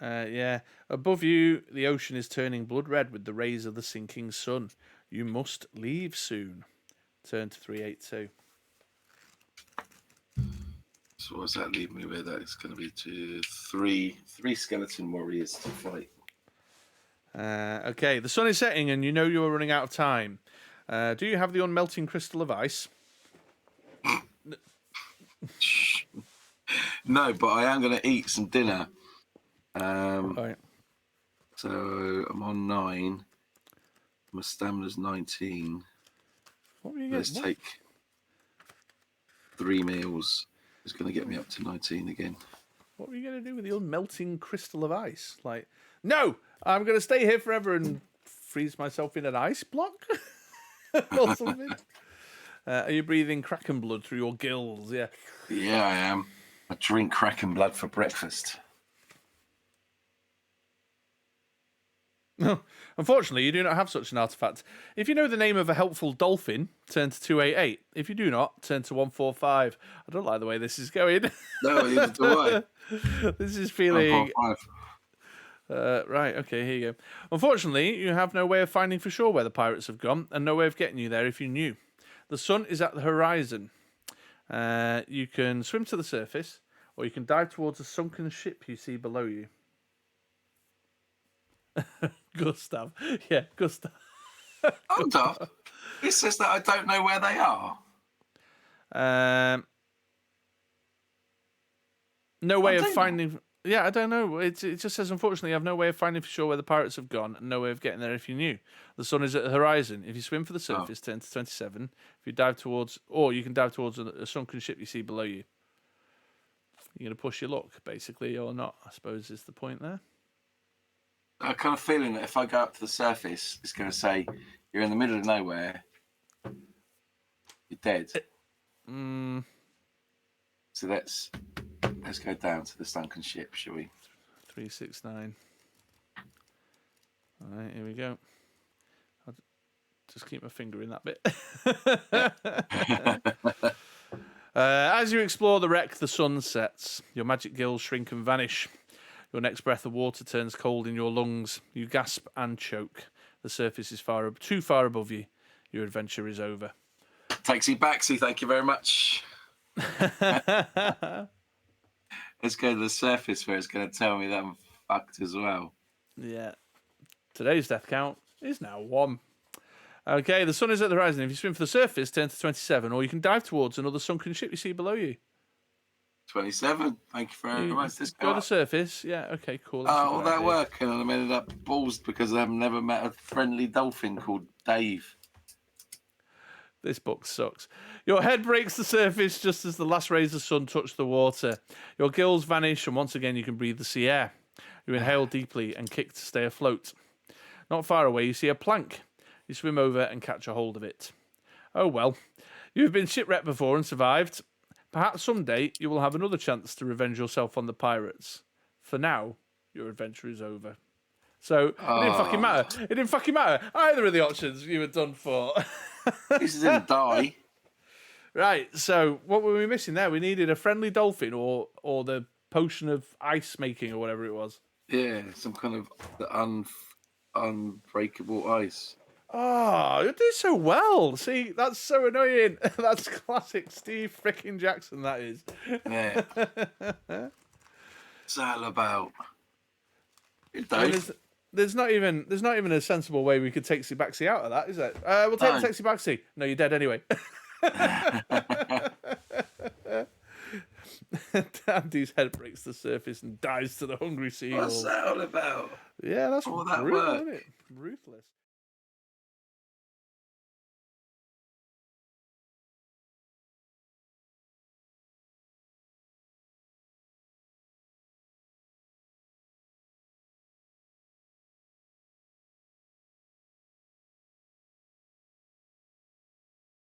I? Yeah. Above you, the ocean is turning blood red with the rays of the sinking sun. You must leave soon. Turn to 382. So what's that leave me with? That's going to be 3 skeleton warriors to fight. Okay, the sun is setting and you know you are running out of time. Do you have the unmelting crystal of ice? No, but I am going to eat some dinner. Right. So I'm on 9. My stamina's 19. What were you Let's getting? take 3 meals. It's going to get me up to 19 again. What were you going to do with the unmelting crystal of ice? Like, no, I'm going to stay here forever and freeze myself in an ice block or something. Are you breathing kraken blood through your gills? Yeah. Yeah, I am. I drink kraken blood for breakfast. Unfortunately, you do not have such an artifact. If you know the name of a helpful dolphin, turn to 288. If you do not, turn to 145. I don't like the way this is going. No, neither do I. This is feeling... 145. right, okay, here you go. Unfortunately, you have no way of finding for sure where the pirates have gone, and no way of getting you there if you knew. The sun is at the horizon. You can swim to the surface, or you can dive towards a sunken ship you see below you. Gustav. Yeah, Gustav. Hold up. It says that I don't know where they are. No way of don't finding... Yeah, I don't know. It just says, unfortunately, you have no way of finding for sure where the pirates have gone, and no way of getting there if you knew. The sun is at the horizon. If you swim for the surface, turn to 27. If you dive towards... Or you can dive towards a sunken ship you see below you. You're going to push your luck, basically, or not, I suppose, is the point there. I kind of feeling that if I go up to the surface, it's going to say, you're in the middle of nowhere. You're dead. So let's go down to the sunken ship, shall we? 369. All right, here we go. I'll just keep my finger in that bit. As you explore the wreck, the sun sets. Your magic gills shrink and vanish. Your next breath of water turns cold in your lungs. You gasp and choke. The surface is too far above you. Your adventure is over. Taxi backsy, thank you very much. Let's go to the surface where it's going to tell me that I'm fucked as well. Yeah. Today's death count is now 1. Okay, the sun is at the horizon. If you swim for the surface, turn to 27, or you can dive towards another sunken ship you see below you. 27. Thank you very much. Let's go to the surface. Yeah, okay, cool. All that work, and I've ended up balls because I've never met a friendly dolphin called Dave. This book sucks. Your head breaks the surface just as the last rays of sun touch the water. Your gills vanish, and once again you can breathe the sea air. You inhale deeply and kick to stay afloat. Not far away, you see a plank. You swim over and catch a hold of it. Oh well, you have been shipwrecked before and survived. Perhaps someday you will have another chance to revenge yourself on the pirates. For now, your adventure is over. So, it didn't fucking matter. It didn't fucking matter. Either of the options you were done for. This didn't die. Right, so what were we missing there? We needed a friendly dolphin or the potion of ice making or whatever it was. Yeah, some kind of unbreakable ice. Oh, you do so well. See, that's so annoying. That's classic Steve frickin' Jackson, that is. Yeah. What's that all about? There's not even a sensible way we could taxi Baxi out of that, is there? We'll take the taxi Baxi. No, you're dead anyway. Andy's head breaks the surface and dies to the hungry seagulls. What's that all about? Yeah, that's all that brutal, work. isn't it? Ruthless.